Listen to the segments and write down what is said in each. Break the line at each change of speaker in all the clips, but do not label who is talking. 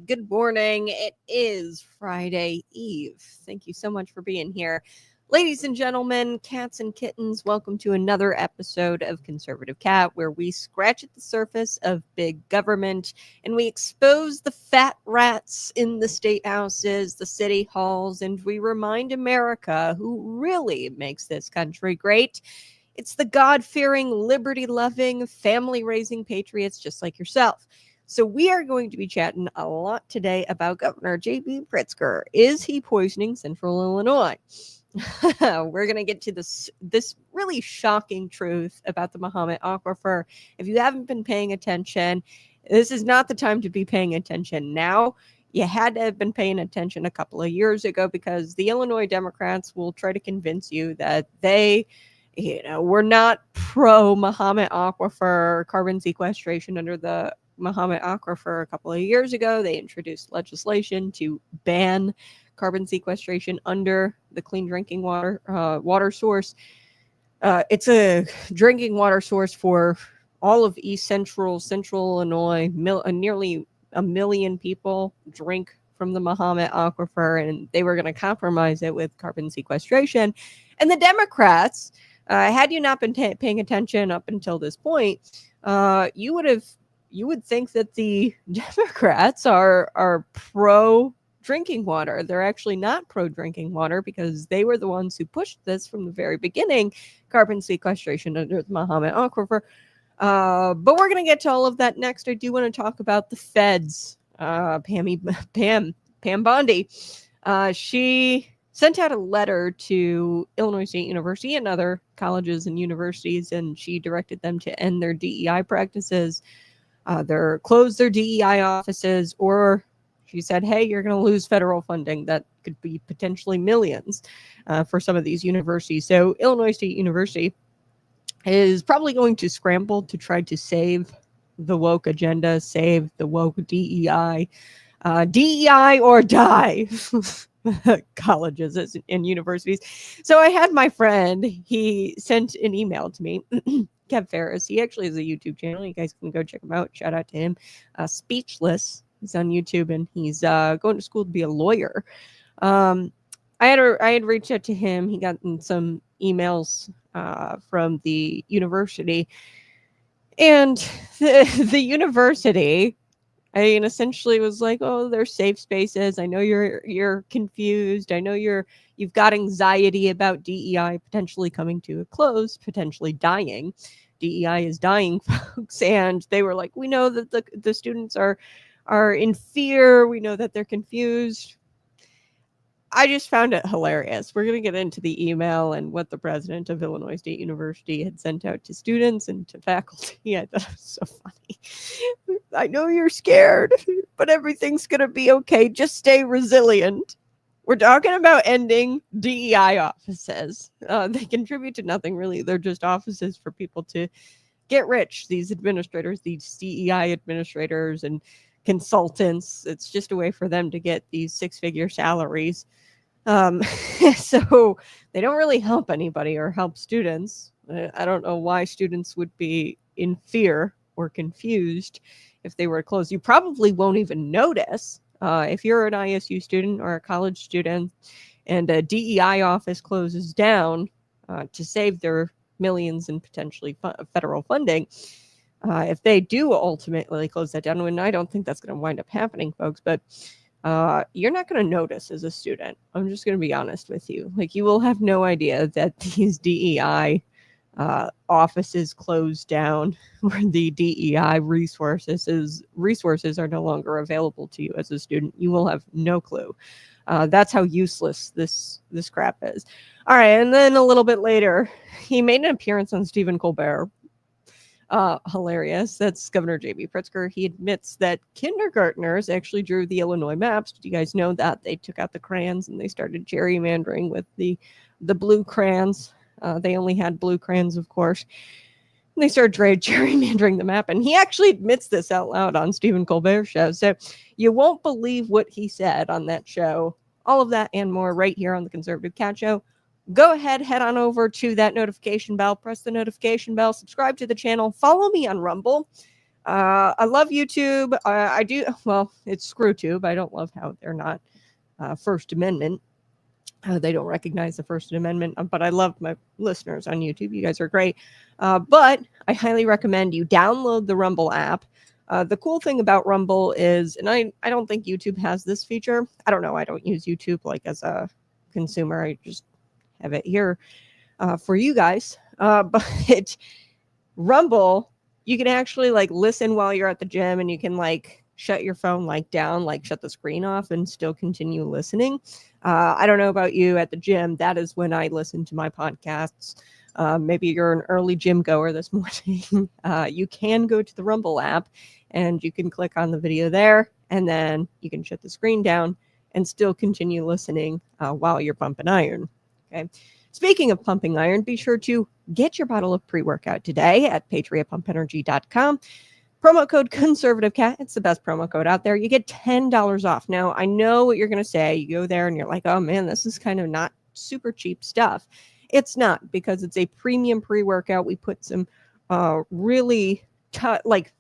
Good morning. It is Friday Eve. Thank you so much for being here. Ladies and gentlemen, cats and kittens, welcome to another episode of Conservative Cat, where we scratch at the surface of big government and we expose the fat rats in the state houses, the city halls, and we remind America who really makes this country great. It's the God-fearing, liberty-loving, family-raising patriots just like yourself. So we are going to be chatting a lot today about Governor J.B. Pritzker. Is he poisoning Central Illinois? We're going to get to this really shocking truth about the Mahomet Aquifer. If you haven't been paying attention, this is not the time to be paying attention now. You had to have been paying attention a couple of years ago because the Illinois Democrats will try to convince you that they we're not pro Mahomet Aquifer carbon sequestration under the Mahomet Aquifer a couple of years ago. They introduced legislation to ban carbon sequestration under the clean drinking water water source. It's a drinking water source for all of East Central Illinois. Nearly 1 million people drink from the Mahomet Aquifer, and they were going to compromise it with carbon sequestration. And the Democrats, had you not been paying attention up until this point, you would think that the Democrats are pro drinking water. They're actually not pro drinking water because they were the ones who pushed this from the very beginning, carbon sequestration under the Mahomet Aquifer. But we're going to get to all of that next. I do want to talk about the feds. Pam Bondi. She sent out a letter to Illinois State University and other colleges and universities, and she directed them to end their DEI practices, close their DEI offices, or she said, hey, you're going to lose federal funding that could be potentially millions for some of these universities. So Illinois State University is probably going to scramble to try to save the woke agenda, save the woke DEI. DEI or die. Colleges and universities. So I had my friend, he sent an email to me, Kev Ferris. He actually has a YouTube channel. You guys can go check him out. Shout out to him. Speechless. He's on YouTube and he's going to school to be a lawyer. I had reached out to him. He got some emails from the university. And the university, essentially was like, oh, they're safe spaces. I know you're confused. I know you've got anxiety about DEI potentially coming to a close, potentially dying. DEI is dying, folks. And they were like, we know that the students are in fear. We know that they're confused. I just found it hilarious. We're going to get into the email and what the president of Illinois State University had sent out to students and to faculty. I thought it was so funny. I know you're scared, but everything's going to be okay. Just stay resilient. We're talking about ending DEI offices. They contribute to nothing, really. They're just offices for people to get rich. These administrators, these DEI administrators and consultants, it's just a way for them to get these six-figure salaries. So they don't really help anybody or help students. I don't know why students would be in fear or confused if they were closed. You probably won't even notice if you're an ISU student or a college student and a DEI office closes down to save their millions in potentially federal funding. If they do ultimately close that down, and I don't think that's going to wind up happening, folks, but you're not going to notice as a student. I'm just going to be honest with you. Like, you will have no idea that these DEI offices closed down, where the DEI resources are no longer available to you as a student. You will have no clue. That's how useless this crap is. All right, and then a little bit later, he made an appearance on Stephen Colbert. Hilarious. That's Governor J.B. Pritzker. He admits that kindergartners actually drew the Illinois maps. Did you guys know that? They took out the crayons and they started gerrymandering with the blue crayons. They only had blue crayons, of course. And they started gerrymandering the map. And he actually admits this out loud on Stephen Colbert's show. So you won't believe what he said on that show. All of that and more right here on the Conservative Cat Show. Go ahead, head on over to that notification bell, press the notification bell, subscribe to the channel, follow me on Rumble. I love YouTube. I do. Well, it's ScrewTube. I don't love how they're not First Amendment. They don't recognize the First Amendment, but I love my listeners on YouTube. You guys are great. But I highly recommend you download the Rumble app. The cool thing about Rumble is, and I don't think YouTube has this feature. I don't know. I don't use YouTube like as a consumer. I just have it here for you guys. But Rumble, you can actually like listen while you're at the gym, and you can like shut your phone like down, like shut the screen off and still continue listening. I don't know about you at the gym. That is when I listen to my podcasts. Maybe you're an early gym goer this morning. You can go to the Rumble app and you can click on the video there, and then you can shut the screen down and still continue listening while you're pumping iron. Okay. Speaking of pumping iron, be sure to get your bottle of pre-workout today at patriotpumpenergy.com. Promo code ConservativeCat. It's the best promo code out there. You get $10 off. Now, I know what you're going to say. You go there and you're like, oh man, this is kind of not super cheap stuff. It's not, because it's a premium pre-workout. We put some really like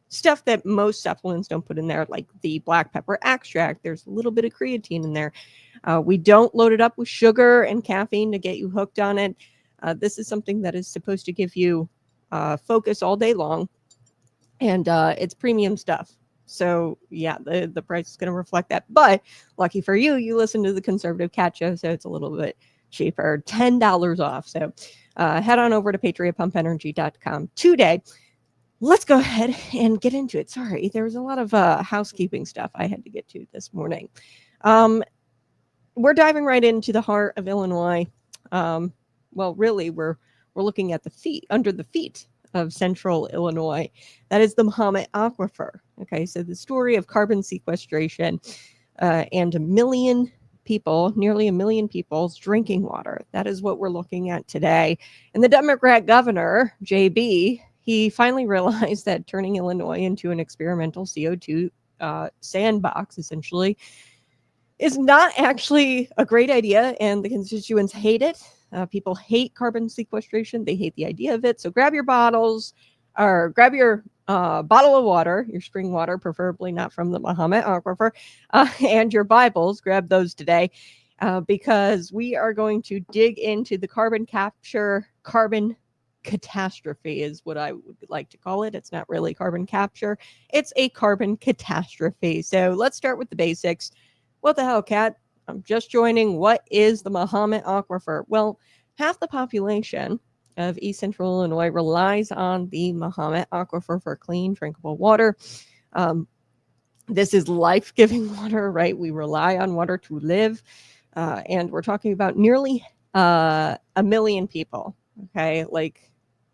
stuff that most supplements don't put in there, like the black pepper extract. There's a little bit of creatine in there. We don't load it up with sugar and caffeine to get you hooked on it. This is something that is supposed to give you focus all day long. And it's premium stuff. So yeah, the price is going to reflect that. But lucky for you, you listen to the Conservative Cat Show, so it's a little bit cheaper, $10 off. So head on over to patriotpumpenergy.com today. Let's go ahead and get into it. Sorry, there was a lot of housekeeping stuff I had to get to this morning. We're diving right into the heart of Illinois. Well, really, we're looking at the feet, under the feet of central Illinois. That is the Mahomet Aquifer. Okay, so the story of carbon sequestration and nearly a million people's drinking water. That is what we're looking at today. And the Democrat governor, JB, he finally realized that turning Illinois into an experimental CO2 sandbox, essentially, is not actually a great idea, and the constituents hate it. People hate carbon sequestration. They hate the idea of it. So grab your bottles, or grab your bottle of water, your spring water, preferably not from the Mahomet Aquifer, and your Bibles. Grab those today, because we are going to dig into the carbon capture, carbon catastrophe is what I would like to call it. It's not really carbon capture. It's a carbon catastrophe. So let's start with the basics. What the hell, Kat? I'm just joining. What is the Mahomet Aquifer? Well, half the population of East Central Illinois relies on the Mahomet Aquifer for clean, drinkable water. This is life-giving water, right? We rely on water to live. And we're talking about nearly a million people, okay?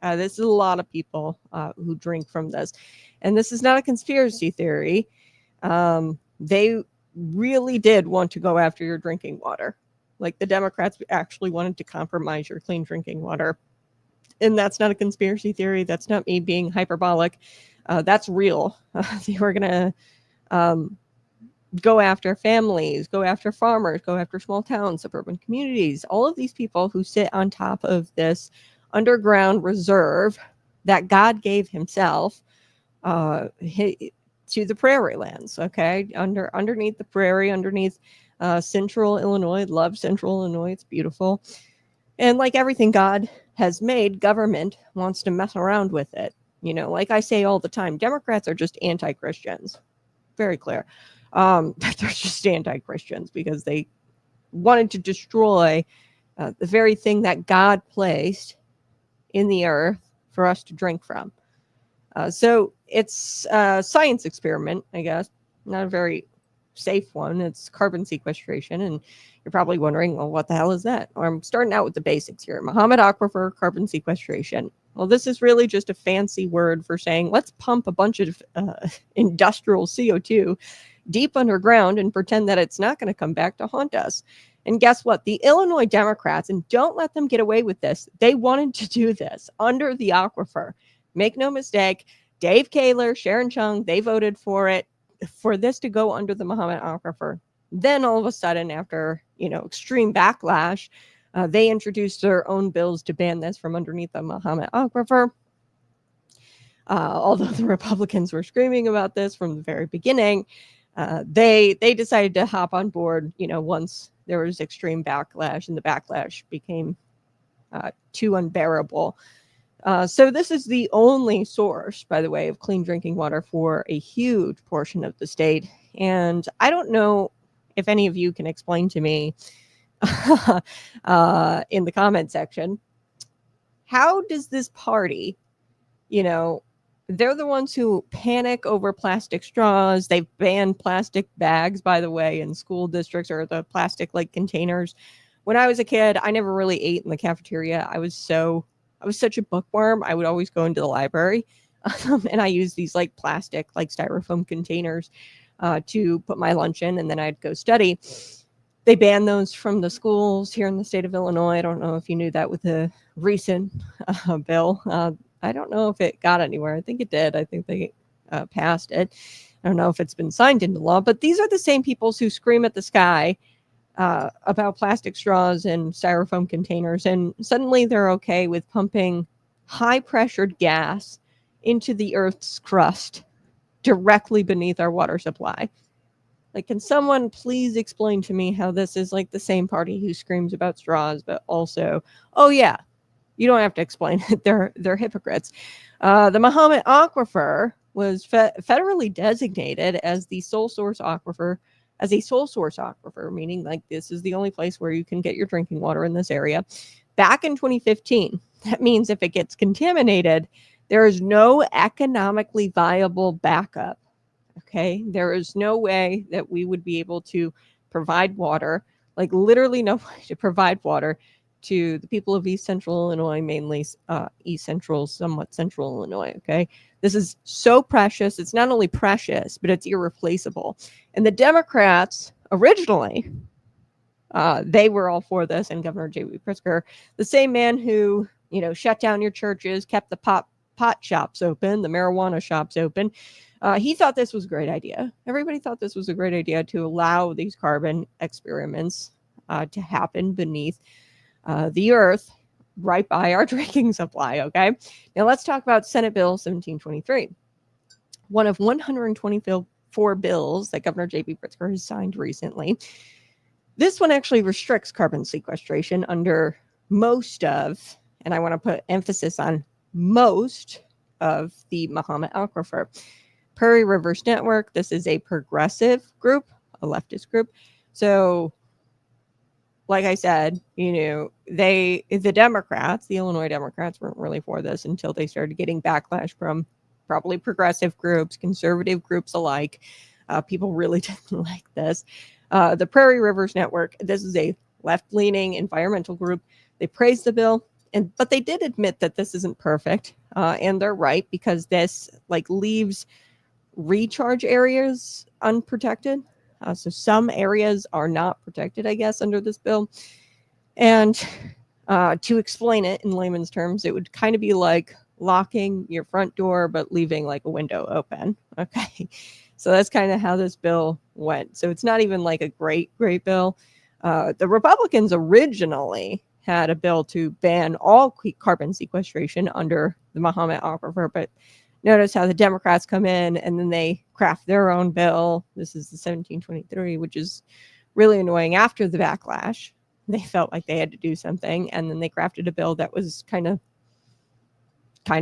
This is a lot of people who drink from this. And this is not a conspiracy theory. They really did want to go after your drinking water. Like, the Democrats actually wanted to compromise your clean drinking water. And that's not a conspiracy theory. That's not me being hyperbolic. That's real. They were going to go after families, go after farmers, go after small towns, suburban communities, all of these people who sit on top of this underground reserve that God gave himself to the prairie lands, okay? Underneath the prairie, underneath central Illinois. Love central Illinois. It's beautiful. And like everything God has made, government wants to mess around with it. You know, like I say all the time, Democrats are just anti-Christians. Very clear. They're just anti-Christians because they wanted to destroy the very thing that God placed in the earth for us to drink from. So it's a science experiment, I guess, not a very safe one. It's carbon sequestration. And you're probably wondering, well, what the hell is that? Well, I'm starting out with the basics here. Mahomet Aquifer, carbon sequestration. Well, this is really just a fancy word for saying, let's pump a bunch of industrial CO2 deep underground and pretend that it's not going to come back to haunt us. And guess what? The Illinois Democrats, and don't let them get away with this, they wanted to do this under the aquifer. Make no mistake, Dave Kaler, Sharon Chung, they voted for it, for this to go under the Mahomet Aquifer. Then all of a sudden, after extreme backlash, they introduced their own bills to ban this from underneath the Mahomet Aquifer. Although the Republicans were screaming about this from the very beginning, they decided to hop on board, once there was extreme backlash, and the backlash became too unbearable. So this is the only source, by the way, of clean drinking water for a huge portion of the state. And I don't know if any of you can explain to me in the comment section, how does this party, they're the ones who panic over plastic straws. They've banned plastic bags, by the way, in school districts, or the plastic like containers. When I was a kid, I never really ate in the cafeteria. I was such a bookworm. I would always go into the library and I used these like plastic, like styrofoam containers to put my lunch in, and then I'd go study. They banned those from the schools here in the state of Illinois. I don't know if you knew that with the recent bill. I don't know if it got anywhere. I think it did. I think they passed it. I don't know if it's been signed into law, but these are the same people who scream at the sky about plastic straws and styrofoam containers, and suddenly they're okay with pumping high-pressured gas into the Earth's crust directly beneath our water supply. Like, can someone please explain to me how this is like the same party who screams about straws, but also, oh yeah, you don't have to explain it. They're hypocrites. The Mahomet Aquifer was federally designated as the sole source aquifer, meaning like this is the only place where you can get your drinking water in this area, back in 2015. That means if it gets contaminated, there is no economically viable backup. Okay, there is no way that we would be able to provide water, like literally no way to provide water to the people of East Central Illinois, mainly East Central, somewhat Central Illinois. Okay, this is so precious. It's not only precious, but it's irreplaceable. And the Democrats originally, they were all for this, and Governor J.B. Pritzker, the same man who shut down your churches, kept the pot shops open, the marijuana shops open. He thought this was a great idea. Everybody thought this was a great idea to allow these carbon experiments to happen beneath the earth, right by our drinking supply. Okay, now let's talk about Senate Bill 1723, one of 124 bills that Governor J.B. Pritzker has signed recently. This one actually restricts carbon sequestration under most of, and I want to put emphasis on most of, the Mahomet Aquifer. Prairie Rivers Network, this is a progressive group, a leftist group. So, like I said, the Democrats, the Illinois Democrats, weren't really for this until they started getting backlash from probably progressive groups, conservative groups alike. People really didn't like this. The Prairie Rivers Network, this is a left-leaning environmental group. They praised the bill, but they did admit that this isn't perfect, and they're right, because this leaves recharge areas unprotected. So some areas are not protected, I guess, under this bill. And to explain it in layman's terms, it would kind of be like locking your front door but leaving like a window open. Okay, so that's kind of how this bill went. So it's not even like a great bill. The Republicans originally had a bill to ban all carbon sequestration under the Mahomet Aquifer, but notice how the Democrats come in and then they craft their own bill. This is the 1723, which is really annoying. After the backlash, they felt like they had to do something, and then they crafted a bill that was kind of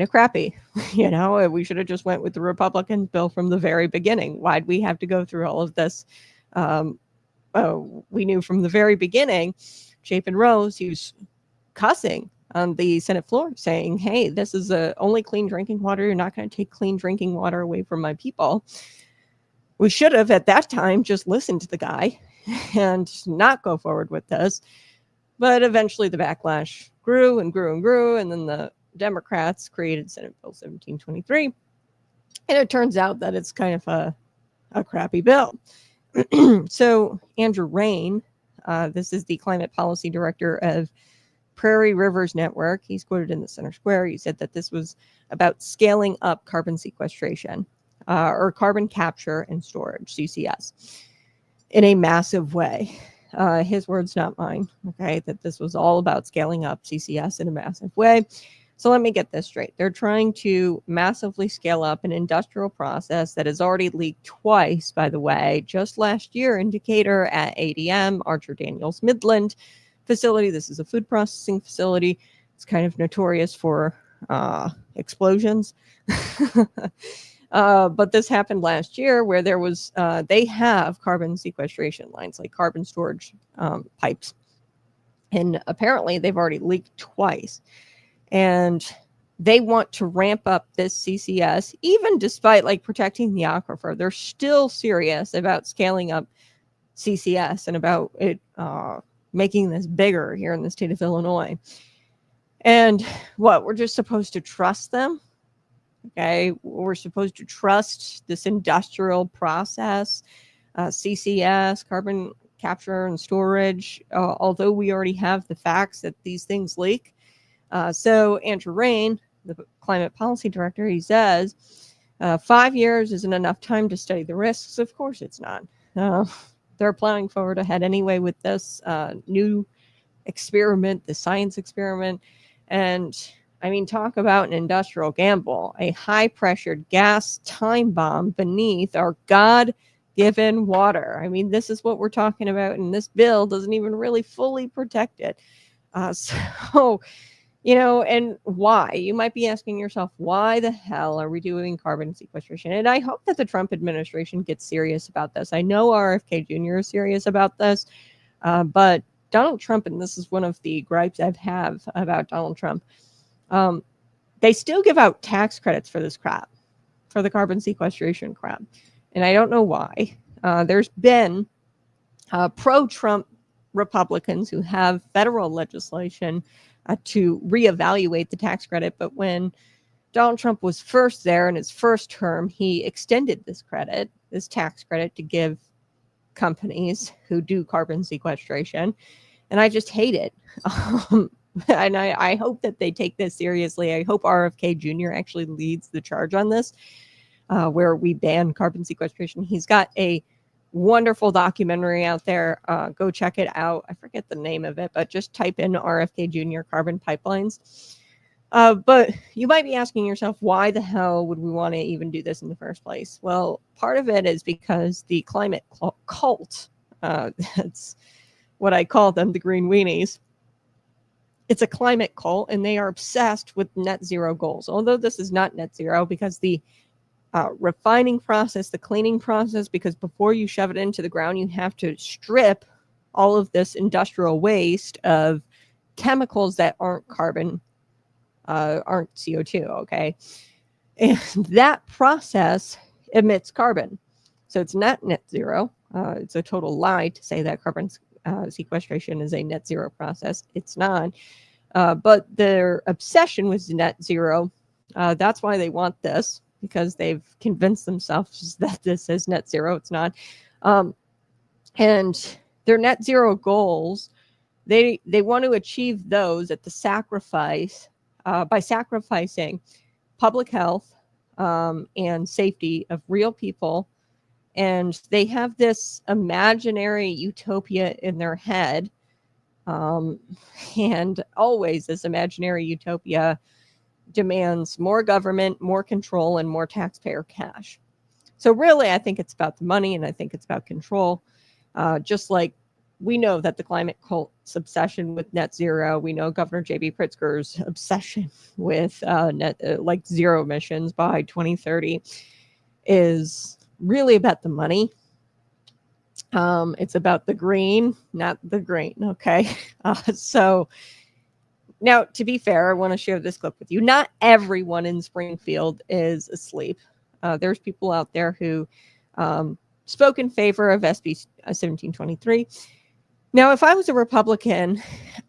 crappy. We should have just went with the Republican bill from the very beginning. Why'd we have to go through all of this? We knew from the very beginning, Chapin Rose, he was cussing on the Senate floor, saying, hey, this is only clean drinking water. You're not going to take clean drinking water away from my people. We should have, at that time, just listened to the guy and not go forward with this. But eventually the backlash grew and grew and grew, and then the Democrats created Senate Bill 1723. And it turns out that it's kind of a crappy bill. So Andrew Rain, this is the climate policy director of Prairie Rivers Network. He's quoted in the Center Square. He said that this was about scaling up carbon sequestration or carbon capture and storage, CCS, in a massive way. His words, not mine. Okay, that this was all about scaling up CCS in a massive way. So let me get this straight. They're trying to massively scale up an industrial process that has already leaked twice, by the way. Just last year, Indicator at ADM, Archer Daniels Midland facility. This is a food processing facility. It's kind of notorious for explosions. But this happened last year where there was, they have carbon sequestration lines, like carbon storage pipes. And apparently they've already leaked twice. And they want to ramp up this CCS, even despite like protecting the aquifer. They're still serious about scaling up CCS and about it making this bigger here in the state of Illinois. And what, we're just supposed to trust them? Okay, we're supposed to trust this industrial process, CCS, carbon capture and storage, although we already have the facts that these things leak. So Andrew Rain, the climate policy director, he says 5 years isn't enough time to study the risks. Of course it's not. They're plowing forward ahead anyway with this new experiment, the science experiment. And I mean, talk about an industrial gamble, a high-pressured gas time bomb beneath our God-given water. I mean, this is what we're talking about, and this bill doesn't even really fully protect it. So, you know, and why? You might be asking yourself, why the hell are we doing carbon sequestration? And I hope that the Trump administration gets serious about this. I know RFK Jr. is serious about this, but Donald Trump, and this is one of the gripes I have about Donald Trump, they still give out tax credits for this crap, for the carbon sequestration crap. And I don't know why. There's been pro-Trump Republicans who have federal legislation to reevaluate the tax credit. But when Donald Trump was first there in his first term, he extended this credit, this tax credit, to give companies who do carbon sequestration. And I just hate it. And I hope that they take this seriously. I hope RFK Jr. actually leads the charge on this, where we ban carbon sequestration. He's got a wonderful documentary out there. Go check it out. I forget the name of it, but just type in RFK Jr. carbon pipelines. But you might be asking yourself, why the hell would we want to even do this in the first place? Well, part of it is because the climate cult, that's what I call them, the green weenies. It's a climate cult, and they are obsessed with net zero goals. Although this is not net zero, because the refining process, the cleaning process, because before you shove it into the ground, you have to strip all of this industrial waste of chemicals that aren't carbon, aren't CO2, okay? And that process emits carbon. So it's not net zero. It's a total lie to say that carbon sequestration is a net zero process. It's not. But their obsession with net zero, that's why they want this, because they've convinced themselves that this is net zero. It's not. And their net zero goals, they want to achieve those at the sacrifice, by sacrificing public health and safety of real people. And they have this imaginary utopia in their head. And always this imaginary utopia demands more government, more control, and more taxpayer cash. So really, I think it's about the money, and I think it's about control. Just like we know that the climate cult's obsession with net zero, we know Governor J.B. Pritzker's obsession with like zero emissions by 2030 is really about the money. It's about the green, not the green. Okay. So now, to be fair, I want to share this clip with you. Not everyone in Springfield is asleep. There's people out there who spoke in favor of SB 1723. Now, if I was a Republican,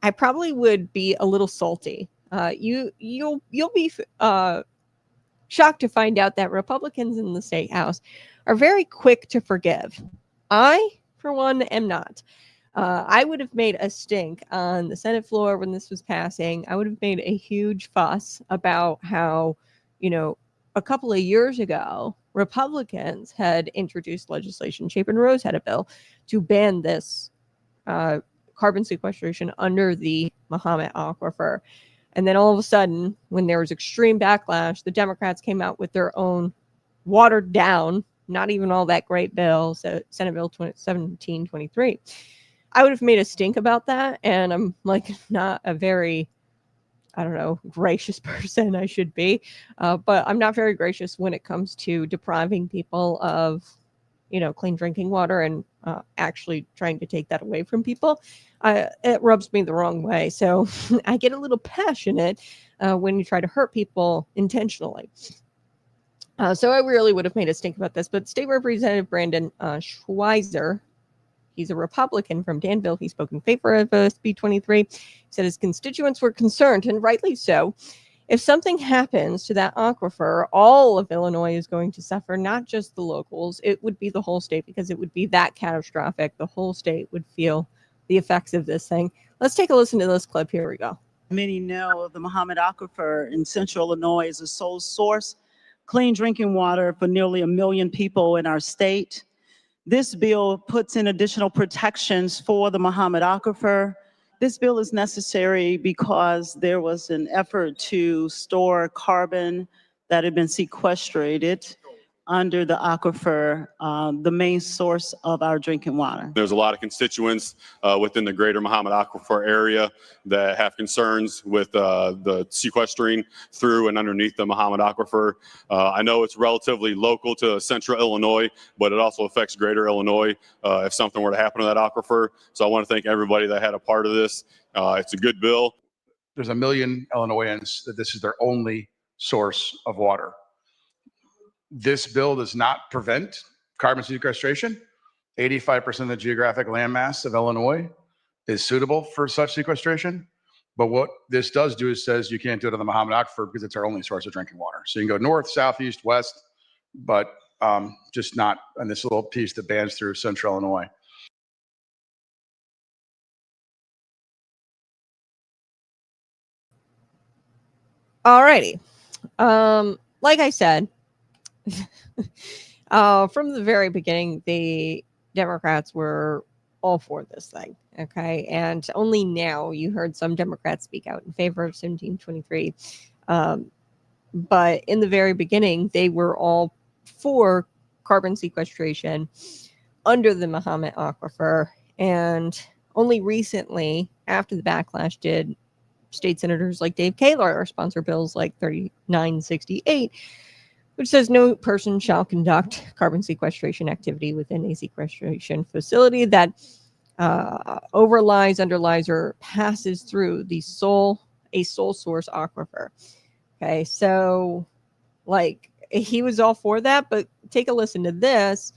I probably would be a little salty. You'll be shocked to find out that Republicans in the state house are very quick to forgive. I, for one, am not. I would have made a stink on the Senate floor when this was passing. I would have made a huge fuss about how, you know, a couple of years ago, Republicans had introduced legislation. Chapin Rose had a bill to ban this carbon sequestration under the Mahomet Aquifer. And then all of a sudden, when there was extreme backlash, the Democrats came out with their own watered down, not even all that great bill, so Senate Bill 1723. I would have made a stink about that, and I'm like not a very, I don't know, gracious person I should be, but I'm not very gracious when it comes to depriving people of, clean drinking water and actually trying to take that away from people. It rubs me the wrong way. So I get a little passionate when you try to hurt people intentionally. So I really would have made a stink about this, but State Representative Brandon Schweizer, he's a Republican from Danville. He spoke in favor of SB 23. He said his constituents were concerned, and rightly so. If something happens to that aquifer, all of Illinois is going to suffer, not just the locals. It would be the whole state, because it would be that catastrophic. The whole state would feel the effects of this thing. Let's take a listen to this clip. Here we go.
Many know the Mahomet Aquifer in central Illinois is a sole source clean drinking water for nearly 1 million people in our state. This bill puts in additional protections for the Mahomet Aquifer. This bill is necessary because there was an effort to store carbon that had been sequestrated under the aquifer, the main source of our drinking water.
There's a lot of constituents within the greater Mahomet Aquifer area that have concerns with the sequestering through and underneath the Mahomet Aquifer. I know it's relatively local to central Illinois, but it also affects greater Illinois if something were to happen to that aquifer. So I want to thank everybody that had a part of this. It's a good bill.
There's 1 million Illinoisans that this is their only source of water. This bill does not prevent carbon sequestration. 85% of the geographic landmass of Illinois is suitable for such sequestration. But what this does do is says you can't do it on the Mahomet Aquifer because it's our only source of drinking water. So you can go north, south, east, west, but just not on this little piece that bans through central Illinois.
Alrighty. Like I said, from the very beginning, the Democrats were all for this thing. Okay. And only now you heard some Democrats speak out in favor of 1723. But in the very beginning, they were all for carbon sequestration under the Mahomet Aquifer. And only recently, after the backlash, did state senators like Dave Kaler sponsor bills like 3968, which says no person shall conduct carbon sequestration activity within a sequestration facility that overlies, underlies, or passes through a sole source aquifer. Okay, so like he was all for that, but take a listen to this.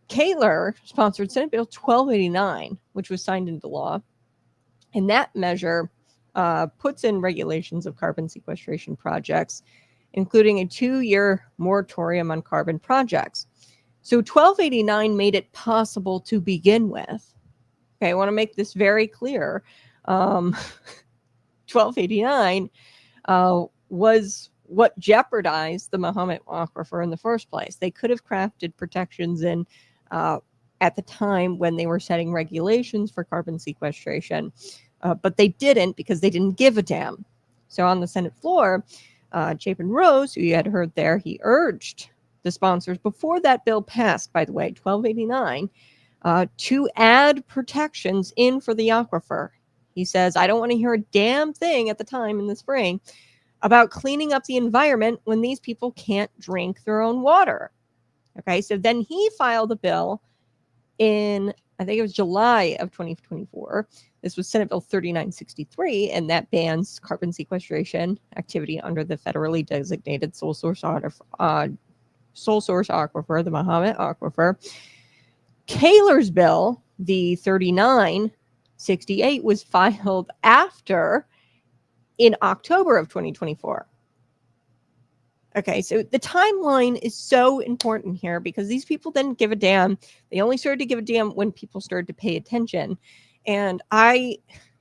Kaler sponsored Senate Bill 1289, which was signed into law, and that measure puts in regulations of carbon sequestration projects, including a 2-year moratorium on carbon projects. So 1289 made it possible to begin with. Okay, I want to make this very clear. 1289 was what jeopardized the Mahomet Aquifer in the first place. They could have crafted protections in at the time when they were setting regulations for carbon sequestration, but they didn't because they didn't give a damn. So on the Senate floor, Chapin Rose, who you had heard there, he urged the sponsors before that bill passed, by the way, 1289, to add protections in for the aquifer. He says, I don't want to hear a damn thing at the time in the spring about cleaning up the environment when these people can't drink their own water. Okay, so then he filed a bill in, I think it was July of 2024. This was Senate Bill 3963, and that bans carbon sequestration activity under the federally designated sole source aquifer, the Mahomet Aquifer. Kaler's bill, the 3968, was filed in October of 2024. Okay, so the timeline is so important here because these people didn't give a damn. They only started to give a damn when people started to pay attention. And I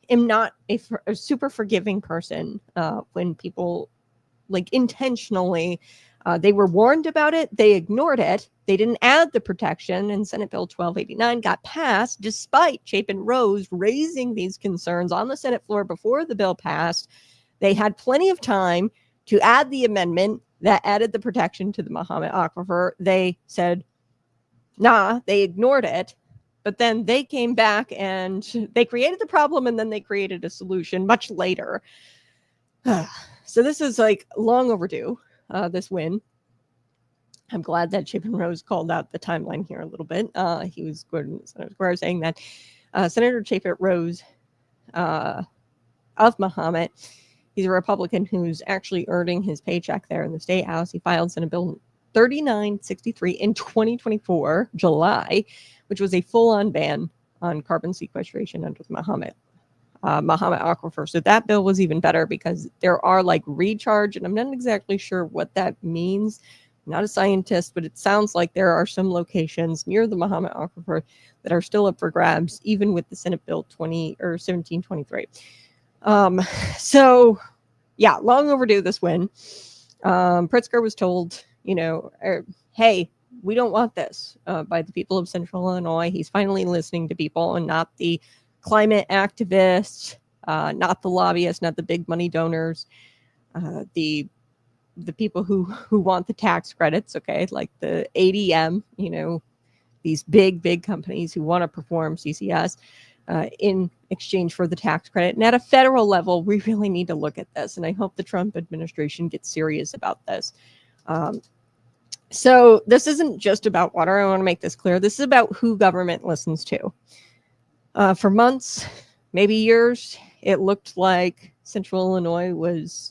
am not a super forgiving person when people like intentionally They were warned about it. They ignored it. They didn't add the protection, and Senate Bill 1289 got passed despite Chapin Rose raising these concerns on the Senate floor before the bill passed. They had plenty of time to add the amendment that added the protection to the Mahomet Aquifer. They said, nah, they ignored it. But then they came back and they created the problem, and then they created a solution much later. So this is like long overdue, this win. I'm glad that Chapin Rose called out the timeline here a little bit. He was good in Senator Square saying that Senator Chapin Rose of Mahomet, he's a Republican who's actually earning his paycheck there in the State House. He filed Senate Bill 3963 in 2024, July, which was a full-on ban on carbon sequestration under the Mahomet Aquifer. So that bill was even better because there are like recharge, and I'm not exactly sure what that means. I'm not a scientist, but it sounds like there are some locations near the Mahomet Aquifer that are still up for grabs, even with the Senate Bill 1723. So yeah, long overdue this win. Pritzker was told, hey, we don't want this by the people of Central Illinois. He's finally listening to people and not the climate activists, not the lobbyists, not the big money donors, the people who want the tax credits, okay, like the ADM, these big companies who want to perform CCS in exchange for the tax credit. And at a federal level, we really need to look at this. And I hope the Trump administration gets serious about this. So this isn't just about water. I want to make this clear. This is about who government listens to. For months, maybe years, it looked like Central Illinois was,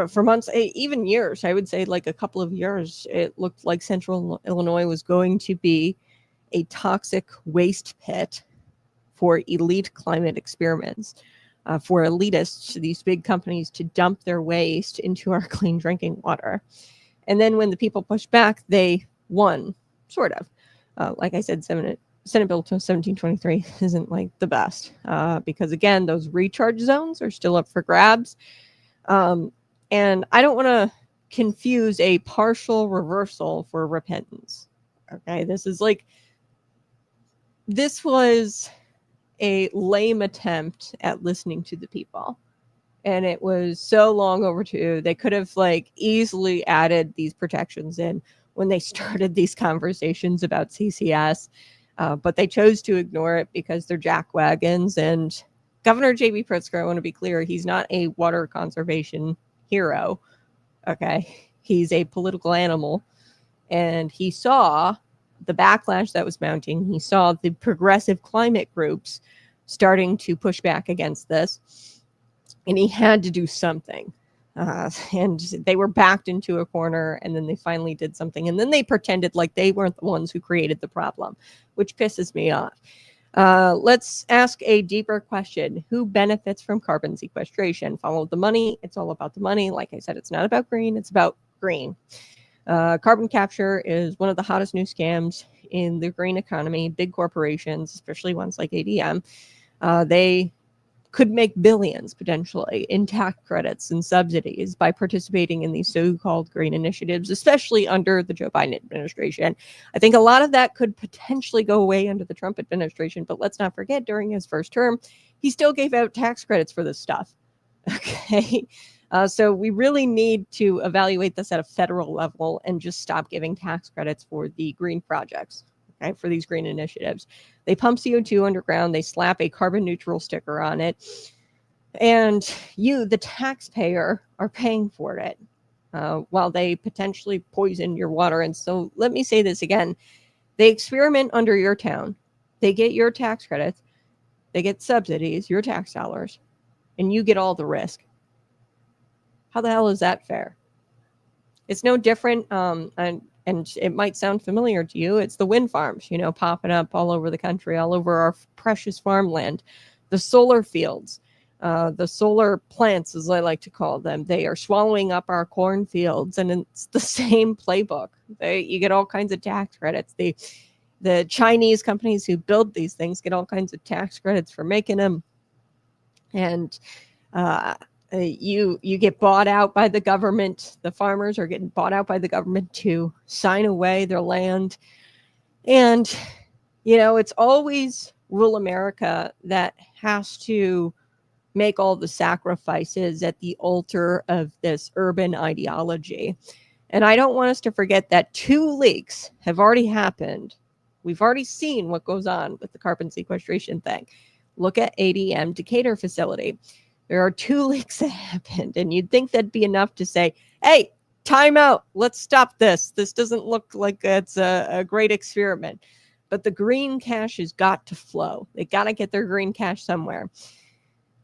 for months, even years, I would say like a couple of years, it looked like Central Illinois was going to be a toxic waste pit for elite climate experiments, for elitists, these big companies to dump their waste into our clean drinking water. And then when the people pushed back, they won, sort of. Like I said, Senate Bill 1723 isn't like the best because, again, those recharge zones are still up for grabs. And I don't want to confuse a partial reversal for repentance. Okay, this was a lame attempt at listening to the people. And it was so long overdue. They could have easily added these protections in when they started these conversations about CCS. But they chose to ignore it because they're jackwagons. And Governor J.B. Pritzker, I want to be clear, he's not a water conservation hero. Okay, he's a political animal. And he saw the backlash that was mounting. He saw the progressive climate groups starting to push back against this. And he had to do something. And they were backed into a corner, and then they finally did something. And then they pretended like they weren't the ones who created the problem, which pisses me off. Let's ask a deeper question. Who benefits from carbon sequestration? Follow the money. It's all about the money. Like I said, it's not about green. It's about green. Carbon capture is one of the hottest new scams in the green economy. Big corporations, especially ones like ADM, they could make billions potentially in tax credits and subsidies by participating in these so-called green initiatives, especially under the Joe Biden administration. I think a lot of that could potentially go away under the Trump administration, but let's not forget, during his first term, he still gave out tax credits for this stuff. Okay. So we really need to evaluate this at a federal level and just stop giving tax credits for the green projects, okay, for these green initiatives. They pump CO2 underground. They slap a carbon neutral sticker on it. And you, the taxpayer, are paying for it while they potentially poison your water. And so let me say this again. They experiment under your town. They get your tax credits. They get subsidies, your tax dollars, and you get all the risk. How the hell is that fair? It's no different, and it might sound familiar to you. It's the wind farms, popping up all over the country, all over our precious farmland, the solar fields, the solar plants, as I like to call them. They are swallowing up our cornfields, and it's the same playbook. You get all kinds of tax credits. The Chinese companies who build these things get all kinds of tax credits for making them. And You get bought out by the government. The farmers are getting bought out by the government to sign away their land. And, it's always rural America that has to make all the sacrifices at the altar of this urban ideology. And I don't want us to forget that 2 leaks have already happened. We've already seen what goes on with the carbon sequestration thing. Look at ADM Decatur facility. There are 2 leaks that happened, and you'd think that'd be enough to say, hey, time out. Let's stop this. This doesn't look like it's a great experiment. But the green cash has got to flow. They got to get their green cash somewhere.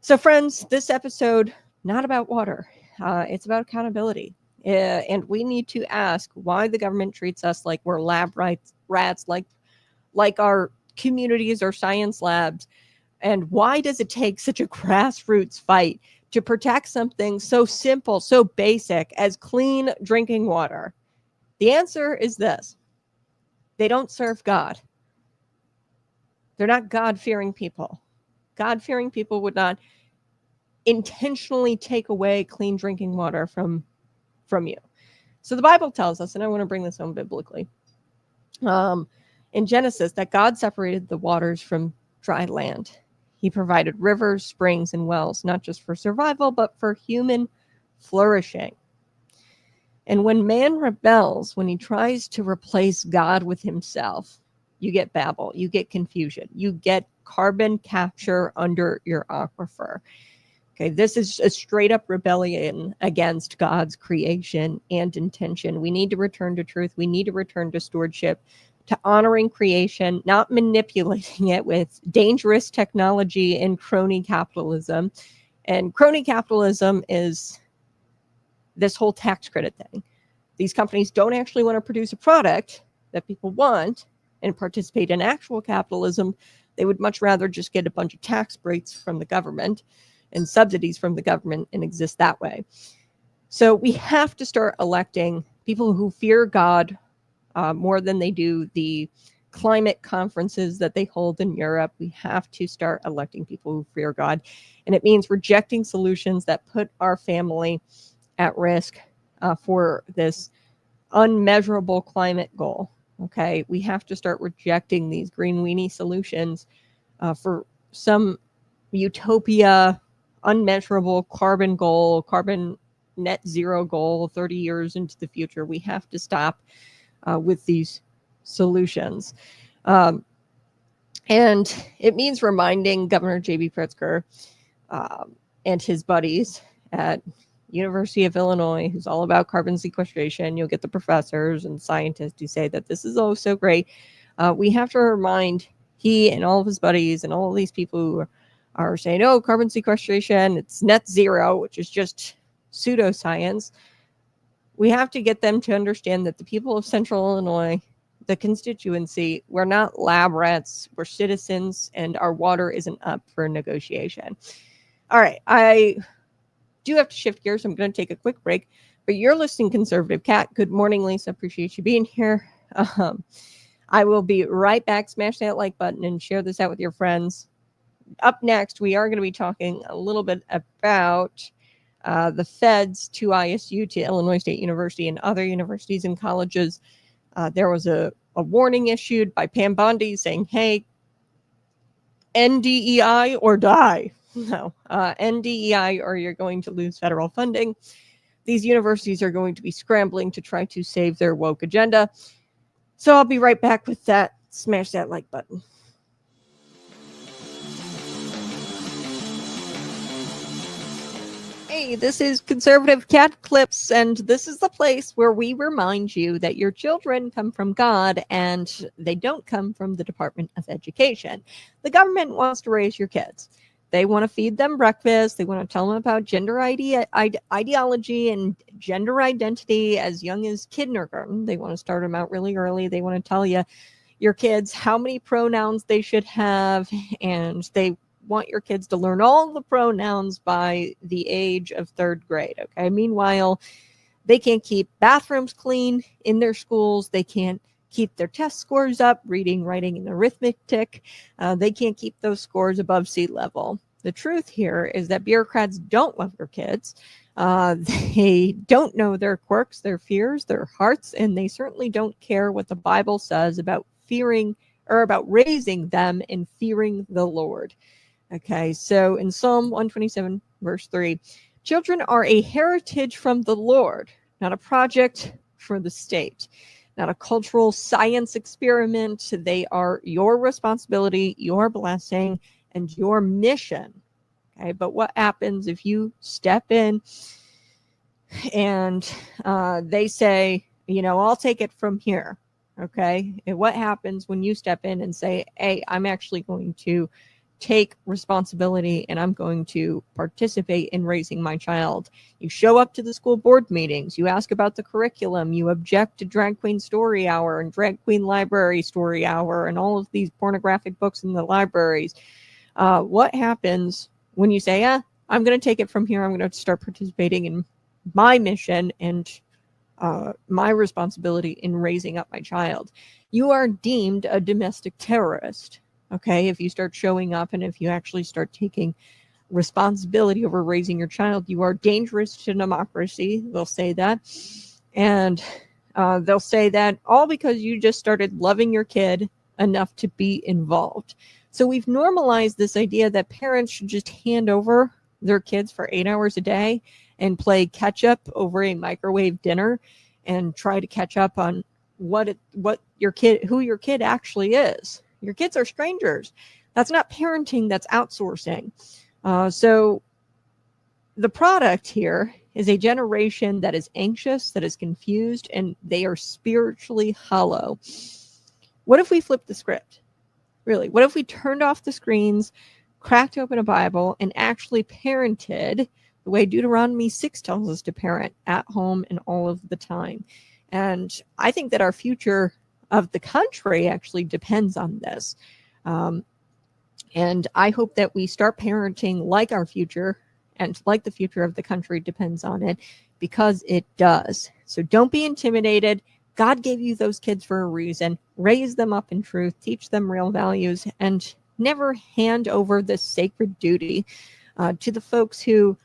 So, friends, this episode, not about water. It's about accountability. And we need to ask why the government treats us like we're lab rats, like our communities are science labs. And why does it take such a grassroots fight to protect something so simple, so basic as clean drinking water? The answer is this. They don't serve God. They're not God-fearing people. God-fearing people would not intentionally take away clean drinking water from you. So the Bible tells us, and I want to bring this home biblically, in Genesis, that God separated the waters from dry land. He provided rivers, springs, and wells, not just for survival, but for human flourishing. And when man rebels, when he tries to replace God with himself, you get Babel, you get confusion, you get carbon capture under your aquifer. Okay, this is a straight up rebellion against God's creation and intention. We need to return to truth. We need to return to stewardship, to honoring creation, not manipulating it with dangerous technology and crony capitalism. And crony capitalism is this whole tax credit thing. These companies don't actually want to produce a product that people want and participate in actual capitalism. They would much rather just get a bunch of tax breaks from the government and subsidies from the government and exist that way. So we have to start electing people who fear God more than they do the climate conferences that they hold in Europe. We have to start electing people who fear God. And it means rejecting solutions that put our family at risk for this unmeasurable climate goal. Okay, we have to start rejecting these green weenie solutions for some utopia, unmeasurable carbon goal, carbon net zero goal 30 years into the future. We have to stop with these solutions. And it means reminding Governor J.B. Pritzker and his buddies at University of Illinois, who's all about carbon sequestration. You'll get the professors and scientists who say that this is oh so great. We have to remind he and all of his buddies and all of these people who are saying, oh, carbon sequestration, it's net zero, which is just pseudoscience. We have to get them to understand that the people of Central Illinois, the constituency, we're not lab rats, we're citizens, and our water isn't up for negotiation. All right, I do have to shift gears. I'm going to take a quick break, but you're listening Conservative Cat. Good morning, Lisa. Appreciate you being here. I will be right back. Smash that like button and share this out with your friends. Up next, we are going to be talking a little bit about the feds to ISU, to Illinois State University, and other universities and colleges. There was a warning issued by Pam Bondi saying, hey, NDEI or die. No, NDEI or you're going to lose federal funding. These universities are going to be scrambling to try to save their woke agenda. So I'll be right back with that. Smash that like button. Hey, this is Conservative Cat Clips, and this is the place where we remind you that your children come from God and they don't come from the Department of Education. The government wants to raise your kids. They want to feed them breakfast. They want to tell them about gender ideology and gender identity as young as kindergarten. They want to start them out really early. They want to tell your kids how many pronouns they should have, and they want your kids to learn all the pronouns by the age of 3rd grade. Okay. Meanwhile, they can't keep bathrooms clean in their schools. They can't keep their test scores up, reading, writing, and arithmetic. They can't keep those scores above sea level. the truth here is that bureaucrats don't love their kids. They don't know their quirks, their fears, their hearts, and they certainly don't care what the Bible says about fearing or about raising them in fearing the Lord. Okay, so in Psalm 127, verse 3, children are a heritage from the Lord, not a project for the state, not a cultural science experiment. They are your responsibility, your blessing, and your mission. Okay, but what happens if you step in and they say, I'll take it from here? Okay, and what happens when you step in and say, hey, I'm actually going to take responsibility and I'm going to participate in raising my child? You show up to the school board meetings, you ask about the curriculum, you object to Drag Queen Story Hour and Drag Queen Library Story Hour and all of these pornographic books in the libraries. What happens when you say, I'm going to take it from here, I'm going to start participating in my mission and my responsibility in raising up my child? You are deemed a domestic terrorist. Okay, if you start showing up and if you actually start taking responsibility over raising your child, you are dangerous to democracy. They'll say that. And they'll say that all because you just started loving your kid enough to be involved. So we've normalized this idea that parents should just hand over their kids for 8 hours a day and play catch up over a microwave dinner and try to catch up on who your kid actually is. Your kids are strangers. That's not parenting, that's outsourcing. So the product here is a generation that is anxious, that is confused, and they are spiritually hollow. What if we flipped the script? Really, what if we turned off the screens, cracked open a Bible, and actually parented the way Deuteronomy 6 tells us to parent, at home and all of the time? And I think that our future of the country actually depends on this. And I hope that we start parenting like our future and like the future of the country depends on it, because it does. So don't be intimidated. God gave you those kids for a reason. Raise them up in truth, teach them real values, and never hand over this sacred duty to the folks who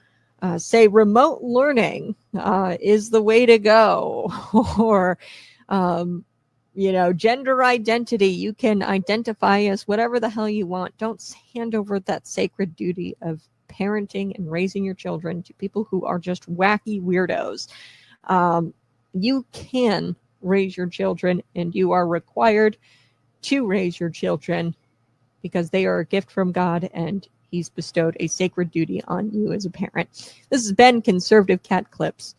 say remote learning is the way to go, or gender identity, you can identify as whatever the hell you want. Don't hand over that sacred duty of parenting and raising your children to people who are just wacky weirdos. You can raise your children, and you are required to raise your children because they are a gift from God, and He's bestowed a sacred duty on you as a parent. This has been Conservative Cat Clips.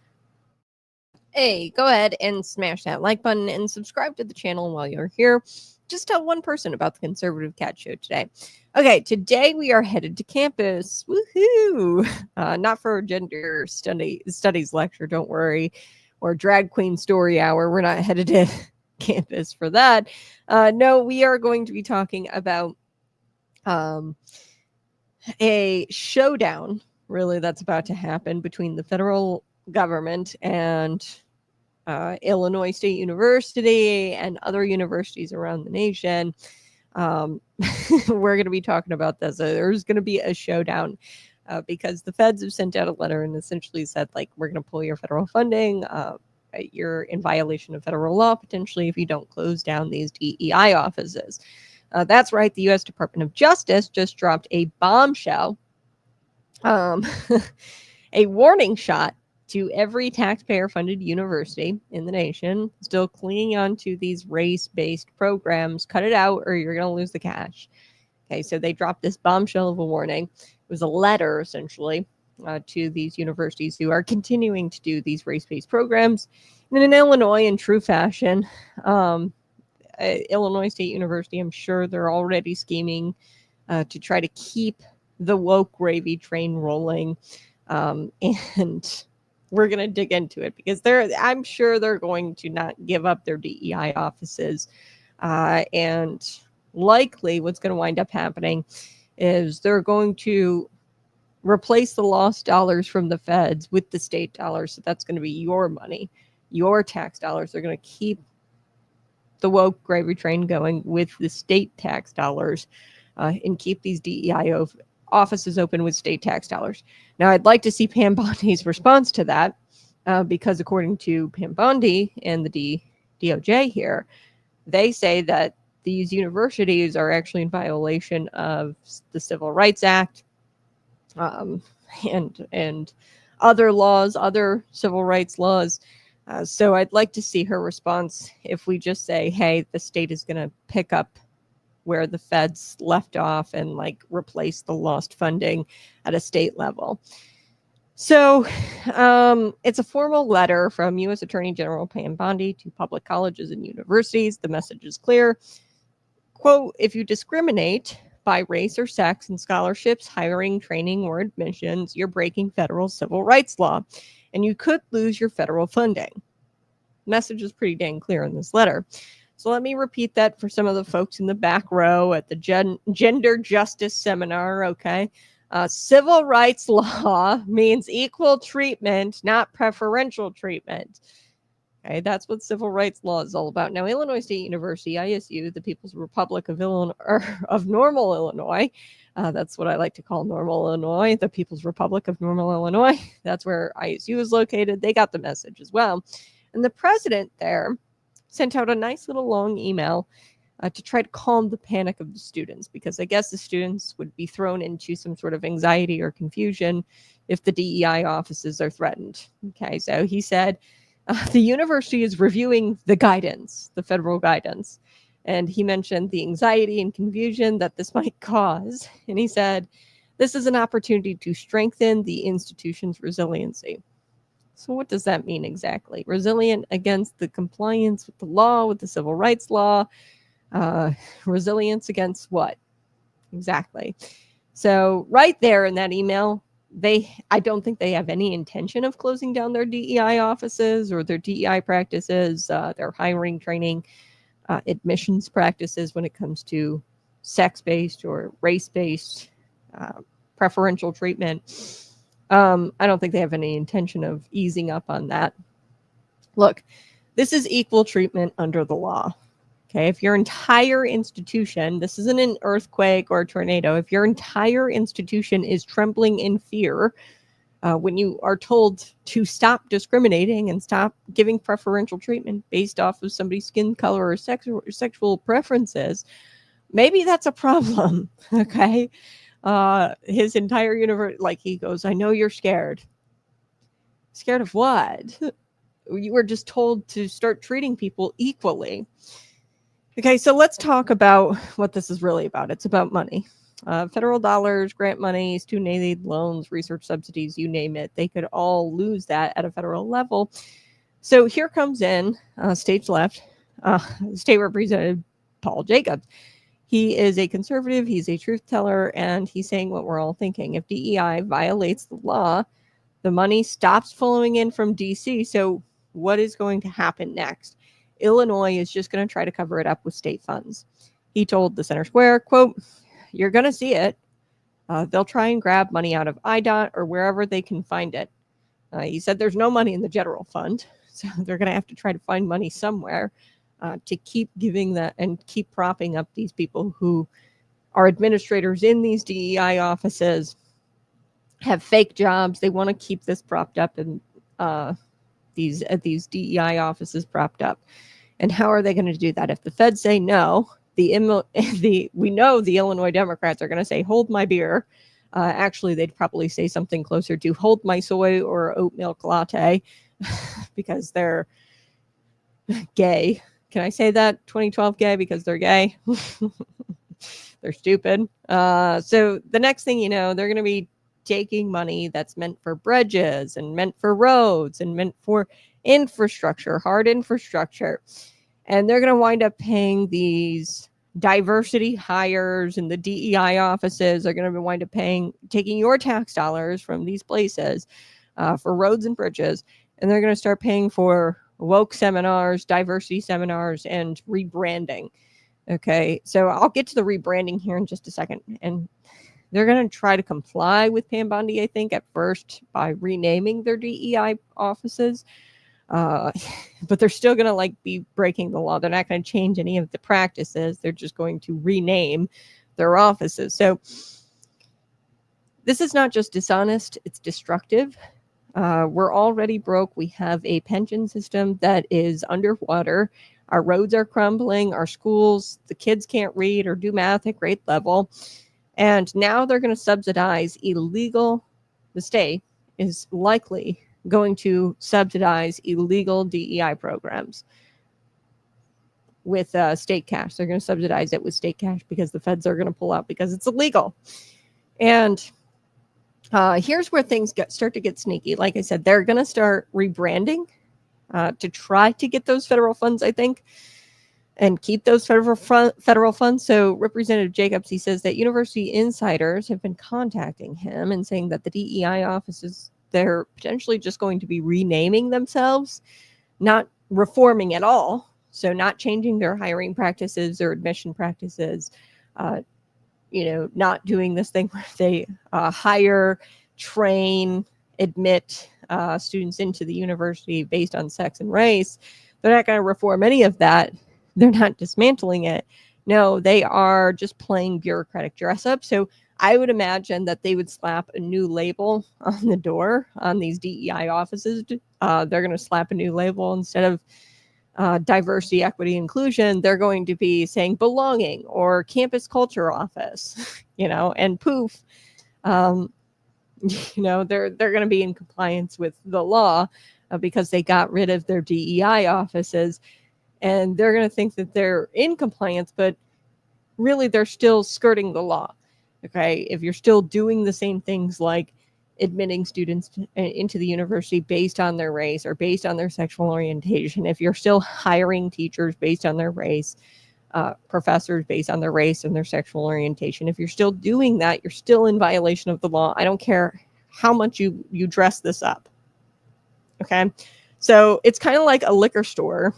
Hey, go ahead and smash that like button and subscribe to the channel while you're here. Just tell one person about the Conservative Cat Show today. Okay, today we are headed to campus. Woohoo! Not for a gender studies lecture, don't worry, or Drag Queen Story Hour. We're not headed to campus for that. No, we are going to be talking about a showdown, really, that's about to happen between the federal government and Illinois State University and other universities around the nation. We're going to be talking about this. There's going to be a showdown because the feds have sent out a letter and essentially said, like, we're going to pull your federal funding. You're in violation of federal law, potentially, if you don't close down these DEI offices. That's right. The U.S. Department of Justice just dropped a bombshell, a warning shot to every taxpayer-funded university in the nation still clinging on to these race-based programs. Cut it out or you're going to lose the cash. Okay, so they dropped this bombshell of a warning. It was a letter, essentially, to these universities who are continuing to do these race-based programs. And in Illinois, in true fashion, Illinois State University, I'm sure they're already scheming to try to keep the woke gravy train rolling. And we're going to dig into it because I'm sure they're going to not give up their DEI offices. And likely what's going to wind up happening is they're going to replace the lost dollars from the feds with the state dollars. So that's going to be your money, your tax dollars. They're going to keep the woke gravy train going with the state tax dollars and keep these DEI offices open with state tax dollars. Now, I'd like to see Pam Bondi's response to that, because according to Pam Bondi and the DOJ here, they say that these universities are actually in violation of the Civil Rights Act, and other laws, other civil rights laws. So I'd like to see her response if we just say, hey, the state is going to pick up where the feds left off and like replace the lost funding at a state level. So it's a formal letter from U.S. Attorney General Pam Bondi to public colleges and universities. The message is clear. Quote, if you discriminate by race or sex in scholarships, hiring, training, or admissions, you're breaking federal civil rights law, and you could lose your federal funding. The message is pretty dang clear in this letter. So let me repeat that for some of the folks in the back row at the gender justice seminar, okay? Civil rights law means equal treatment, not preferential treatment. Okay, that's what civil rights law is all about. Now, Illinois State University, ISU, the People's Republic of Illinois, of Normal Illinois, that's what I like to call Normal Illinois, the People's Republic of Normal Illinois. That's where ISU is located. They got the message as well. And the president there sent out a nice little long email to try to calm the panic of the students, because I guess the students would be thrown into some sort of anxiety or confusion if the DEI offices are threatened. Okay, so he said, the university is reviewing the guidance, the federal guidance. And he mentioned the anxiety and confusion that this might cause. And he said, this is an opportunity to strengthen the institution's resiliency. So what does that mean exactly? Resilient against the compliance with the law, with the civil rights law. Resilience against what? Exactly. So right there in that email, I don't think they have any intention of closing down their DEI offices or their DEI practices, their hiring, training, admissions practices when it comes to sex-based or race-based preferential treatment. I don't think they have any intention of easing up on that. Look, this is equal treatment under the law. Okay, if your entire institution, this isn't an earthquake or a tornado, if your entire institution is trembling in fear when you are told to stop discriminating and stop giving preferential treatment based off of somebody's skin color or sexual preferences, maybe that's a problem. Okay, his entire universe, like he goes, I know you're scared. Scared of what? You were just told to start treating people equally. Okay, so let's talk about what this is really about. It's about money. Federal dollars, grant money, student aid loans, research subsidies, you name it. They could all lose that at a federal level. So here comes in stage left, State Representative Paul Jacobs. He is a conservative, he's a truth teller, and he's saying what we're all thinking. If DEI violates the law, the money stops flowing in from DC. So what is going to happen next? Illinois is just going to try to cover it up with state funds. He told the Center Square, quote, you're going to see it. They'll try and grab money out of IDOT or wherever they can find it. He said there's no money in the general fund, so they're going to have to try to find money somewhere to keep giving that and keep propping up these people who are administrators in these DEI offices, have fake jobs. They want to keep this propped up and these DEI offices propped up. And how are they going to do that? If the feds say no, we know the Illinois Democrats are going to say, hold my beer. Actually, they'd probably say something closer to hold my soy or oat milk latte because they're gay. Can I say that? 2012 gay because they're gay. They're stupid. So the next thing you know, they're going to be taking money that's meant for bridges and meant for roads and meant for infrastructure, hard infrastructure. And they're going to wind up paying these diversity hires, and the DEI offices are going to wind up taking your tax dollars from these places for roads and bridges. And they're going to start paying for woke seminars, diversity seminars, and rebranding. Okay, so I'll get to the rebranding here in just a second. And they're going to try to comply with Pam Bondi, I think, at first by renaming their DEI offices. But they're still going to be breaking the law. They're not going to change any of the practices. They're just going to rename their offices. So This is not just dishonest, it's destructive. We're already broke. We have a pension system that is underwater. Our roads are crumbling. Our schools, the kids can't read or do math at grade level. And now they're going to subsidize illegal, the state is likely going to subsidize illegal DEI programs with state cash. They're going to subsidize it with state cash because the feds are going to pull out because it's illegal. And here's where things start to get sneaky. Like I said, they're going to start rebranding to try to get those federal funds, I think, and keep those federal funds. So Representative Jacobs, he says that university insiders have been contacting him and saying that the DEI offices, they're potentially just going to be renaming themselves, not reforming at all. So not changing their hiring practices or admission practices, not doing this thing where they hire, train, admit students into the university based on sex and race. They're not going to reform any of that. They're not dismantling it. No, they are just playing bureaucratic dress up. So I would imagine that they would slap a new label on the door on these DEI offices. They're going to slap a new label instead of diversity, equity, inclusion. They're going to be saying belonging or campus culture office, and poof, they're going to be in compliance with the law because they got rid of their DEI offices, and they're going to think that they're in compliance, but really they're still skirting the law. Okay, if you're still doing the same things like admitting students into the university based on their race or based on their sexual orientation, if you're still hiring teachers based on their race, professors based on their race and their sexual orientation, if you're still doing that, you're still in violation of the law. I don't care how much you dress this up. Okay, so it's kind of like a liquor store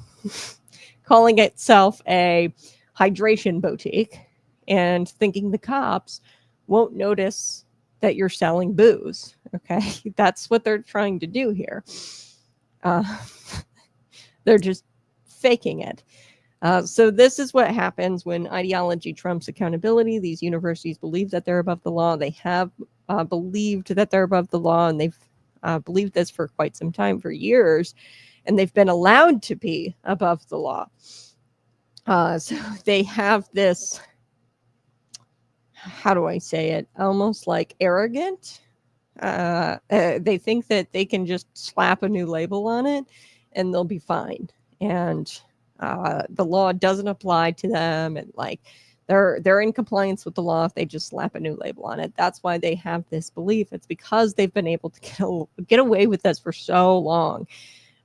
calling itself a hydration boutique and thinking the cops won't notice that you're selling booze. Okay, that's what they're trying to do here. They're just faking it. So this is what happens when ideology trumps accountability. These universities believe that they're above the law. They have believed that they're above the law, and they've believed this for quite some time, for years, and they've been allowed to be above the law. So they have this, how do I say it? Almost like arrogant. They think that they can just slap a new label on it and they'll be fine. And the law doesn't apply to them. And like they're in compliance with the law if they just slap a new label on it. That's why they have this belief. It's because they've been able to get away with this for so long.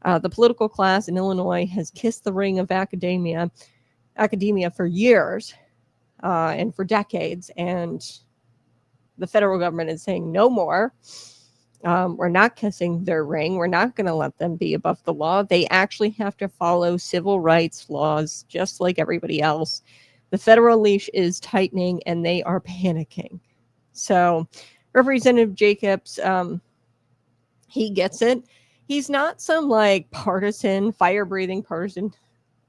The political class in Illinois has kissed the ring of academia for years. And for decades, and the federal government is saying no more. We're not kissing their ring. We're not going to let them be above the law. They actually have to follow civil rights laws just like everybody else. The federal leash is tightening and they are panicking. So Representative Jacobs, he gets it. He's not some like partisan, fire-breathing partisan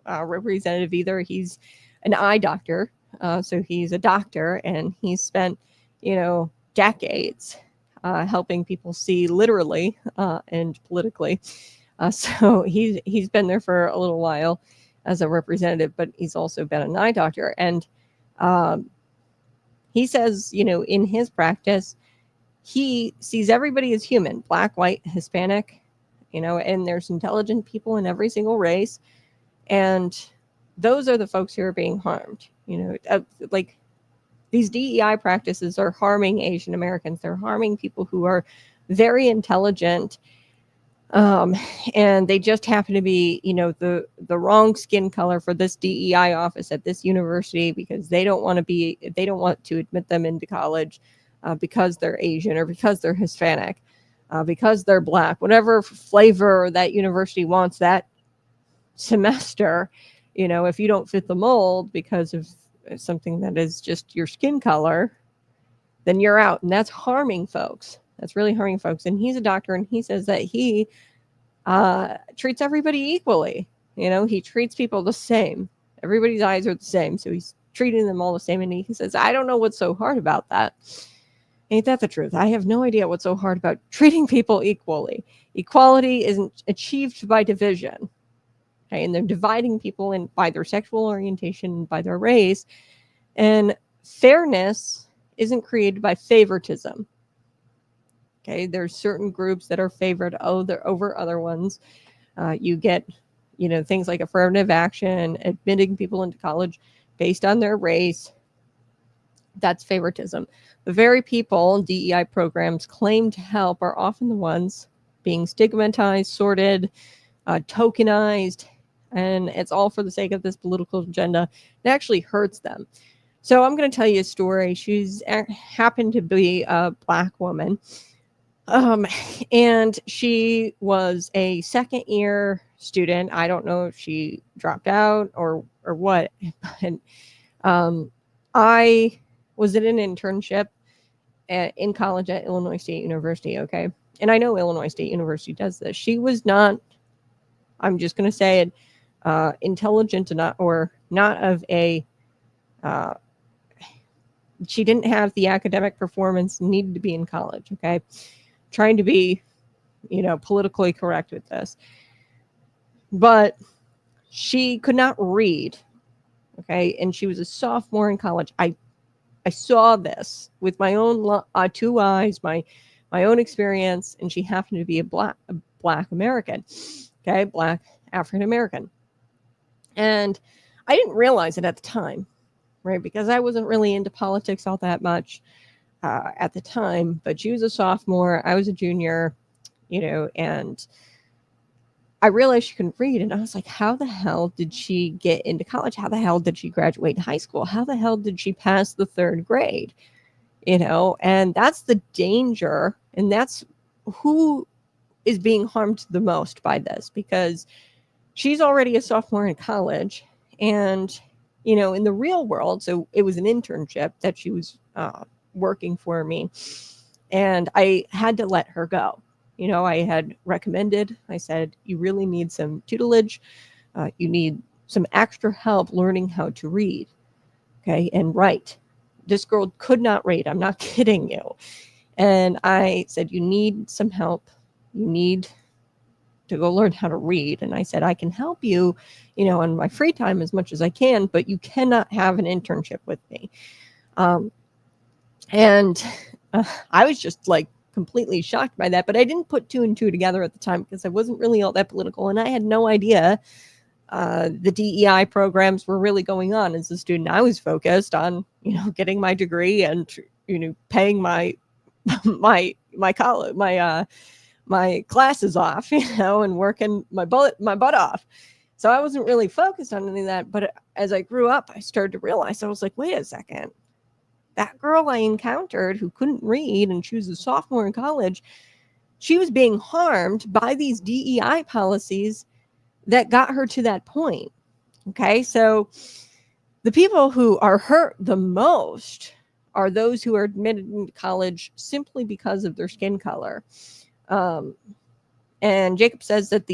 representative either. He's an eye doctor. So he's a doctor, and he's spent, decades helping people see literally and politically. So he's been there for a little while as a representative, but he's also been an eye doctor. And he says, in his practice, he sees everybody as human, Black, white, Hispanic, and there's intelligent people in every single race. And those are the folks who are being harmed. Like these DEI practices are harming Asian Americans. They're harming people who are very intelligent. And they just happen to be, the wrong skin color for this DEI office at this university because they don't want to admit them into college because they're Asian or because they're Hispanic, because they're Black, whatever flavor that university wants that semester. If you don't fit the mold because of something that is just your skin color, then you're out. And that's harming folks. That's really harming folks. And he's a doctor, and he says that he treats everybody equally. He treats people the same. Everybody's eyes are the same. So he's treating them all the same. And he says, I don't know what's so hard about that. Ain't that the truth? I have no idea what's so hard about treating people equally. Equality isn't achieved by division. Okay, and they're dividing people in by their sexual orientation, by their race, and fairness isn't created by favoritism. Okay, there's certain groups that are favored over other ones. You get, things like affirmative action, admitting people into college based on their race. That's favoritism. The very people DEI programs claim to help are often the ones being stigmatized, sorted, tokenized, and it's all for the sake of this political agenda. It actually hurts them. So I'm going to tell you a story. She's happened to be a Black woman, and she was a second year student. I don't know if she dropped out or what, but I was in an internship in college at Illinois State University. Okay, and I know Illinois State University does this. She was not, I'm just going to say it, intelligent enough, or not of a, she didn't have the academic performance needed to be in college. Okay, trying to be, politically correct with this, but she could not read. Okay, and she was a sophomore in college. I saw this with my own 2 eyes, my own experience, and she happened to be a black American. Okay, Black African American. And I didn't realize it at the time, right? Because I wasn't really into politics all that much at the time. But she was a sophomore, I was a junior, and I realized she couldn't read. And I was like, how the hell did she get into college? How the hell did she graduate high school? How the hell did she pass the 3rd grade? And that's the danger. And that's who is being harmed the most by this, because she's already a sophomore in college. And, in the real world, so it was an internship that she was working for me. And I had to let her go. I had recommended, I said, you really need some tutelage. You need some extra help learning how to read, okay, and write. This girl could not read. I'm not kidding you. And I said, you need some help. You need to go learn how to read. And I said, I can help you, in my free time as much as I can, but you cannot have an internship with me. And I was just like completely shocked by that, but I didn't put 2 and 2 together at the time because I wasn't really all that political, and I had no idea the DEI programs were really going on as a student. I was focused on, getting my degree and, paying my college, my classes off, and working my butt off. So I wasn't really focused on any of that. But as I grew up, I started to realize, I was like, wait a second. That girl I encountered who couldn't read, and she was a sophomore in college, she was being harmed by these DEI policies that got her to that point. Okay, so the people who are hurt the most are those who are admitted into college simply because of their skin color. And Jacob says that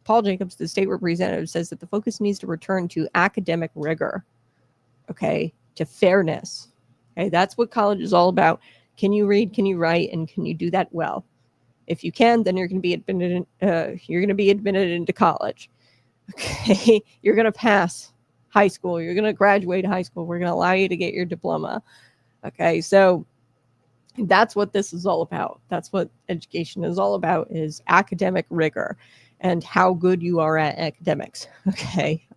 Paul Jacobs, the state representative, says that the focus needs to return to academic rigor, okay, to fairness. Okay, that's what college is all about. Can you read? Can you write? And can you do that well? If you can, then you're going to be admitted. You're going to be admitted into college. Okay, you're going to pass high school. You're going to graduate high school. We're going to allow you to get your diploma. Okay, so that's what this is all about. That's what education is all about: is academic rigor and how good you are at academics. Okay,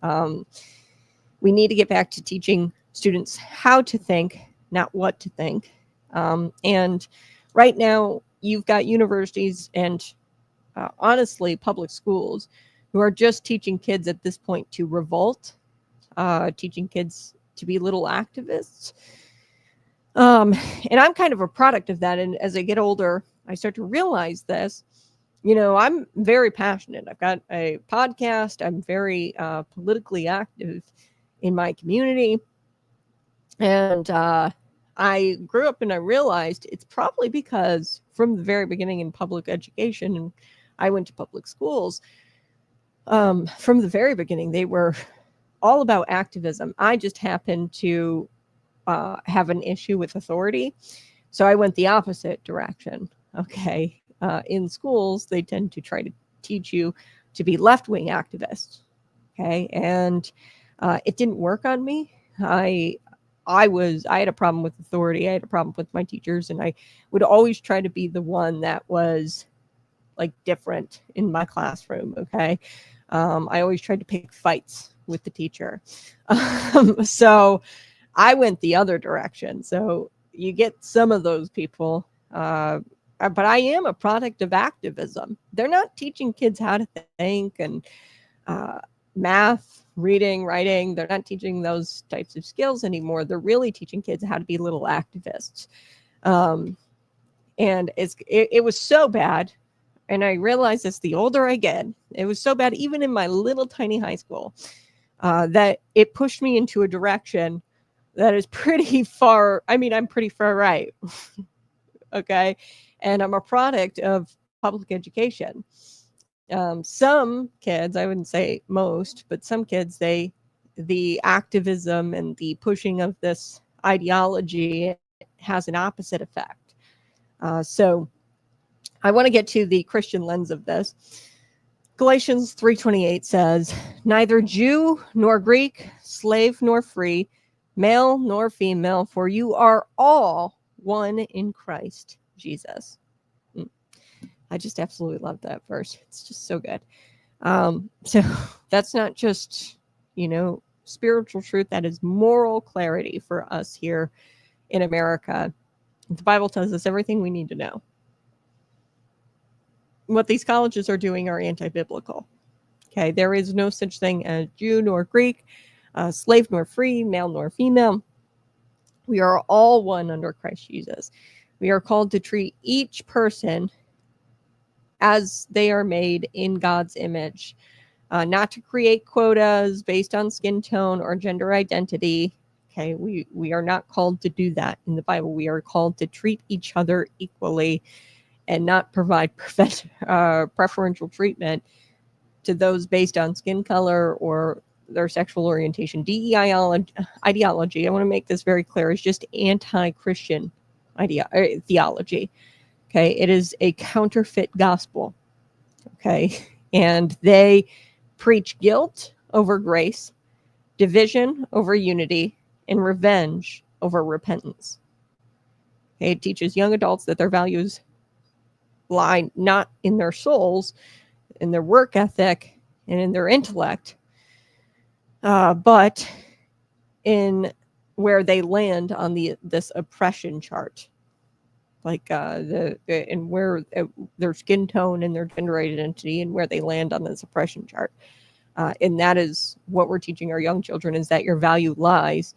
we need to get back to teaching students how to think, not what to think. And right now, you've got universities and honestly, public schools who are just teaching kids at this point to revolt, teaching kids to be little activists. And I'm kind of a product of that. And as I get older, I start to realize this. I'm very passionate. I've got a podcast. I'm very politically active in my community. And I grew up and I realized it's probably because from the very beginning in public education, and I went to public schools, from the very beginning, they were all about activism. I just happened to have an issue with authority. So I went the opposite direction. Okay. In schools, they tend to try to teach you to be left-wing activists. Okay. And it didn't work on me. I had a problem with authority. I had a problem with my teachers, and I would always try to be the one that was like different in my classroom. Okay. I always tried to pick fights with the teacher. So I went the other direction. So you get some of those people, but I am a product of activism. They're not teaching kids how to think and math, reading, writing. They're not teaching those types of skills anymore. They're really teaching kids how to be little activists. And it was so bad. And I realized this the older I get, it was so bad, even in my little tiny high school, that it pushed me into a direction that is pretty far. I mean, I'm pretty far right. Okay. And I'm a product of public education. Some kids, I wouldn't say most, but some kids, the activism and the pushing of this ideology has an opposite effect. So I want to get to the Christian lens of this. Galatians 3:28 says, "Neither Jew nor Greek, slave nor free, male nor female, for you are all one in Christ Jesus." I just absolutely love that verse. It's just so good. So that's not just, spiritual truth. That is moral clarity for us here in America. The Bible tells us everything we need to know. What these colleges are doing are anti-biblical. Okay, there is no such thing as Jew nor Greek, slave nor free, male nor female. We are all one under Christ Jesus. We are called to treat each person as they are made in God's image, not to create quotas based on skin tone or gender identity. Okay, we are not called to do that in the Bible. We are called to treat each other equally and not provide preferential treatment to those based on skin color or their sexual orientation. DEI ideology, I want to make this very clear, is just anti-Christian theology. Okay, it is a counterfeit gospel. Okay, and they preach guilt over grace, division over unity, and revenge over repentance. Okay, it teaches young adults that their values lie not in their souls, in their work ethic, and in their intellect, but in where they land on this oppression chart, like and where their skin tone and their gender identity, and where they land on this oppression chart. And that is what we're teaching our young children, is that your value lies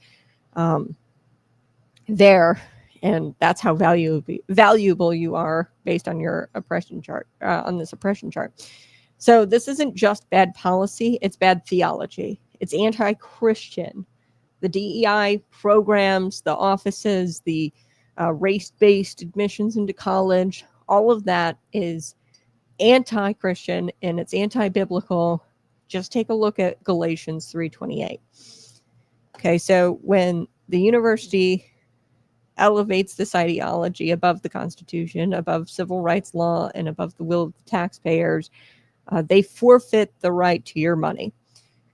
there. And that's how valuable you are based on your oppression chart, on this oppression chart. So this isn't just bad policy, it's bad theology. It's anti-Christian. The DEI programs, the offices, the race-based admissions into college, all of that is anti-Christian and it's anti-biblical. Just take a look at Galatians 3:28. Okay, so when the university elevates this ideology above the Constitution, above civil rights law, and above the will of the taxpayers, they forfeit the right to your money.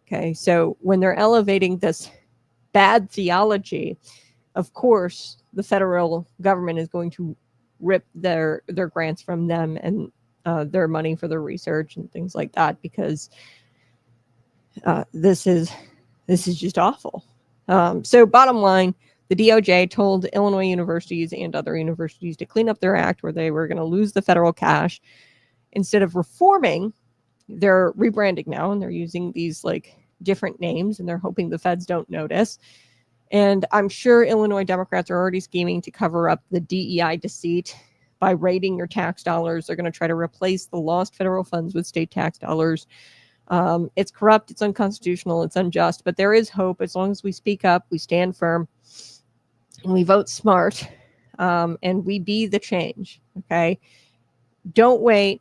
Okay, so when they're elevating this bad theology, of course, the federal government is going to rip their grants from them and their money for their research and things like that, because this is just awful. So bottom line, the DOJ told Illinois universities and other universities to clean up their act where they were going to lose the federal cash. Instead of reforming, they're rebranding now, and they're using these like different names, and they're hoping the feds don't notice. And I'm sure Illinois Democrats are already scheming to cover up the DEI deceit by raiding your tax dollars. They're going to try to replace the lost federal funds with state tax dollars. It's corrupt, it's unconstitutional, it's unjust, but there is hope as long as we speak up, we stand firm, and we vote smart, and we be the change. Okay, don't wait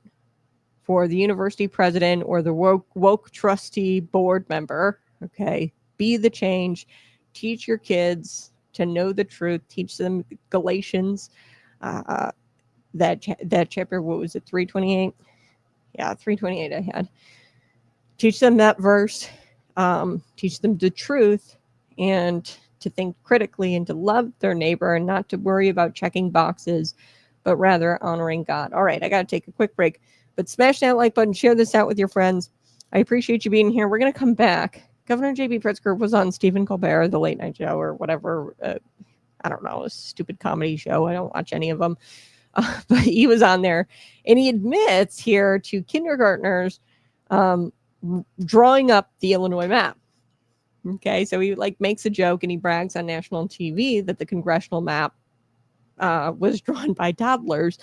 for the university president or the woke trustee board member. Okay, be the change. Teach your kids to know the truth. Teach them Galatians, that chapter, what was it, 328? Yeah, 328 I had. Teach them that verse. Teach them the truth, and to think critically, and to love their neighbor, and not to worry about checking boxes, but rather honoring God. All right, I got to take a quick break, but smash that like button, share this out with your friends. I appreciate you being here. We're going to come back. Governor J.B. Pritzker was on Stephen Colbert, the late night show, or whatever. I don't know, a stupid comedy show. I don't watch any of them. But he was on there, and he admits here to kindergartners drawing up the Illinois map. Okay, so he like makes a joke, and he brags on national TV that the congressional map was drawn by toddlers.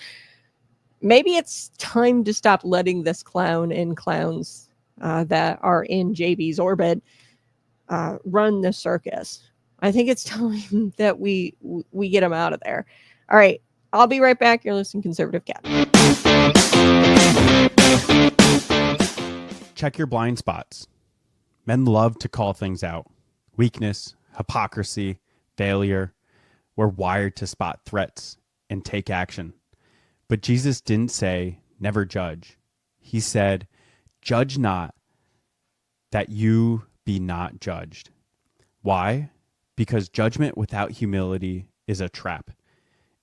Maybe it's time to stop letting this clown and clowns that are in JB's orbit run the circus. I think it's time that we get him out of there. All right, I'll be right back. You're listening to Conservative Cat.
Check your blind spots. Men love to call things out. Weakness, hypocrisy, failure. We're wired to spot threats and take action. But Jesus didn't say, never judge. He said, judge not, that you be not judged. Why? Because judgment without humility is a trap.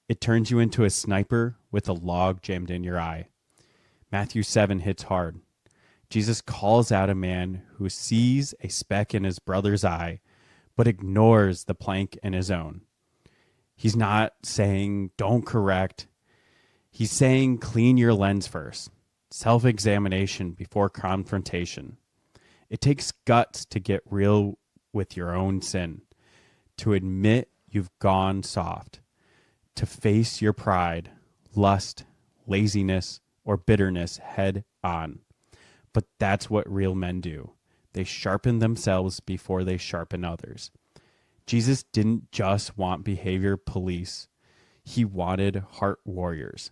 It turns you into a sniper with a log jammed in your eye. Matthew 7 hits hard. Jesus calls out a man who sees a speck in his brother's eye, but ignores the plank in his own. He's not saying, don't correct. He's saying, clean your lens first. Self-examination before confrontation. It takes guts to get real with your own sin, to admit you've gone soft, to face your pride, lust, laziness, or bitterness head on. But that's what real men do. They sharpen themselves before they sharpen others. Jesus didn't just want behavior police. He wanted heart warriors.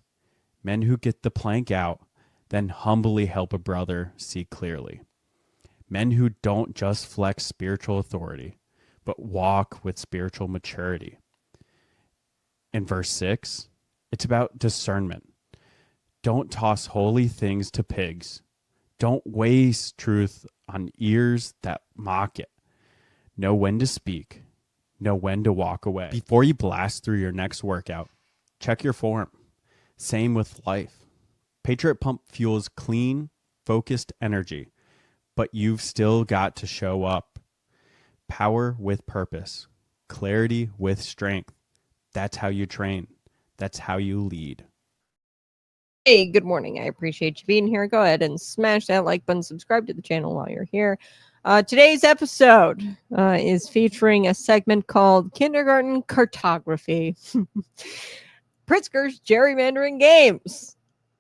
Men who get the plank out, then humbly help a brother see clearly. Men who don't just flex spiritual authority, but walk with spiritual maturity. In verse 6, it's about discernment. Don't toss holy things to pigs. Don't waste truth on ears that mock it. Know when to speak. Know when to walk away. Before you blast through your next workout, check your form. Same with life. Patriot Pump fuels clean, focused energy, but you've still got to show up. Power with purpose. Clarity with strength. That's how you train. That's how you lead.
Hey, good morning. I appreciate you being here. Go ahead and smash that like button. Subscribe to the channel while you're here. Today's episode is featuring a segment called Kindergarten Cartography. Pritzker's gerrymandering games.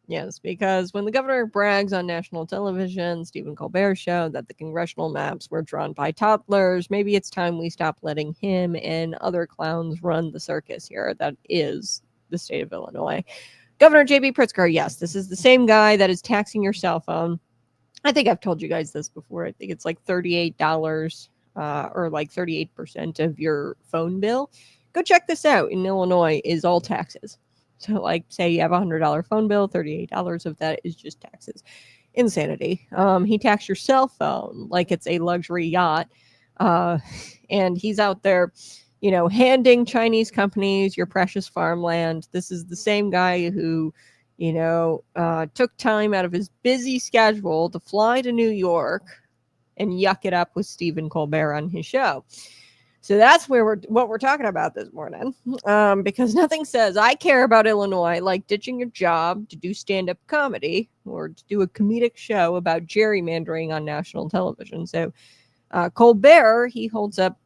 Yes, because when the governor brags on national television, Stephen Colbert showed that the congressional maps were drawn by toddlers. Maybe it's time we stop letting him and other clowns run the circus here. That is the state of Illinois. Governor J.B. Pritzker, yes, this is the same guy that is taxing your cell phone. I think I've told you guys this before. I think it's like $38 or like 38% of your phone bill. Go check this out. In Illinois is all taxes. So like say you have a $100 phone bill, $38 of that is just taxes. Insanity. He taxed your cell phone like it's a luxury yacht. And he's out there, you know, handing Chinese companies your precious farmland. This is the same guy who, you know, took time out of his busy schedule to fly to New York and yuck it up with Stephen Colbert on his show. So that's what we're talking about this morning, because nothing says I care about Illinois like ditching your job to do stand-up comedy or to do a comedic show about gerrymandering on national television. So Colbert, he holds up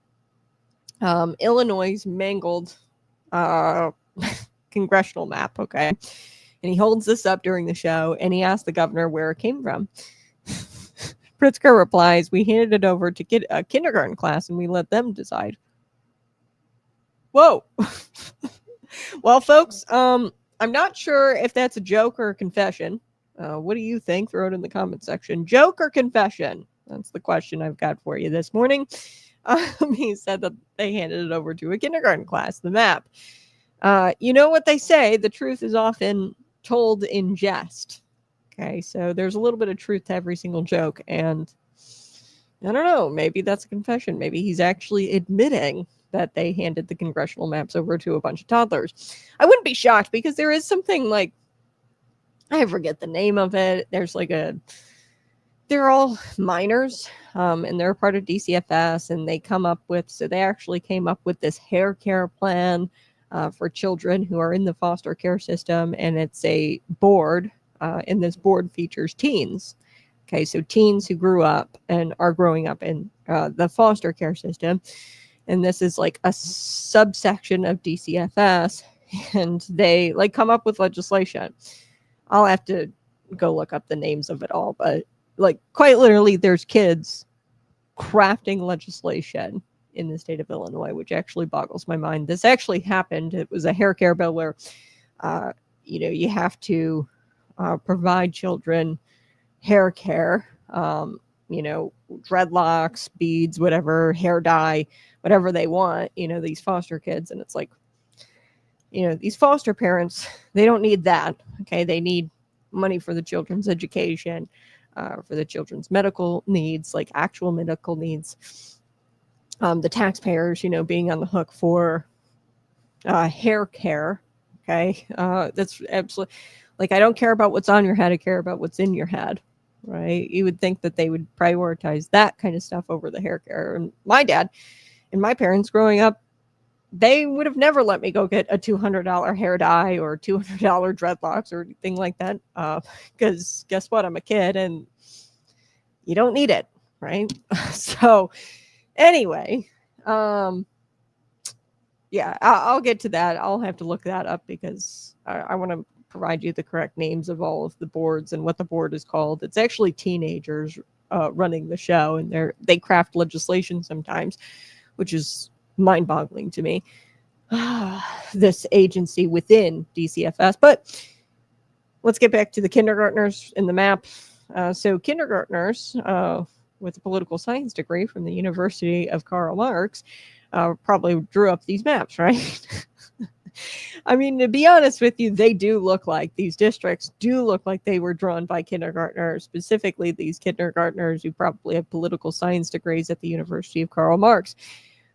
Illinois' mangled congressional map, okay? And he holds this up during the show, and he asks the governor where it came from. Pritzker replies, we handed it over to a kindergarten class, and we let them decide. Whoa. Well, folks, I'm not sure if that's a joke or a confession. What do you think? Throw it in the comment section. Joke or confession? That's the question I've got for you this morning. He said that they handed it over to a kindergarten class, the map. You know what they say, the truth is often told in jest. Okay, so there's a little bit of truth to every single joke, and I don't know, maybe that's a confession. Maybe he's actually admitting that they handed the congressional maps over to a bunch of toddlers. I wouldn't be shocked, because there is something like, I forget the name of it. There's like they're all minors, and they're part of DCFS, and they actually came up with this hair care plan for children who are in the foster care system, and it's a board, and this board features teens. Okay, so teens who grew up and are growing up in the foster care system, and this is like a subsection of DCFS, and they like come up with legislation. I'll have to go look up the names of it all, but like quite literally, there's kids crafting legislation in the state of Illinois, which actually boggles my mind. This actually happened. It was a hair care bill where, you have to provide children hair care, dreadlocks, beads, whatever, hair dye, whatever they want, these foster kids. And it's like, these foster parents, they don't need that. Okay. They need money for the children's education, for the children's medical needs, like actual medical needs. The taxpayers, being on the hook for hair care. Okay. That's absolutely, like, I don't care about what's on your head. I care about what's in your head. Right. You would think that they would prioritize that kind of stuff over the hair care. And my dad and my parents growing up, they would have never let me go get a $200 hair dye or $200 dreadlocks or anything like that. Because guess what? I'm a kid and you don't need it. Right. So anyway, yeah, I'll get to that. I'll have to look that up, because I want to provide you the correct names of all of the boards and what the board is called. It's actually teenagers running the show, and they craft legislation sometimes, which is mind-boggling to me. This agency within DCFS. But let's get back to the kindergartners in the map. So kindergartners with a political science degree from the University of Karl Marx probably drew up these maps, right? I mean, to be honest with you, these districts do look like they were drawn by kindergartners, specifically these kindergartners who probably have political science degrees at the University of Karl Marx.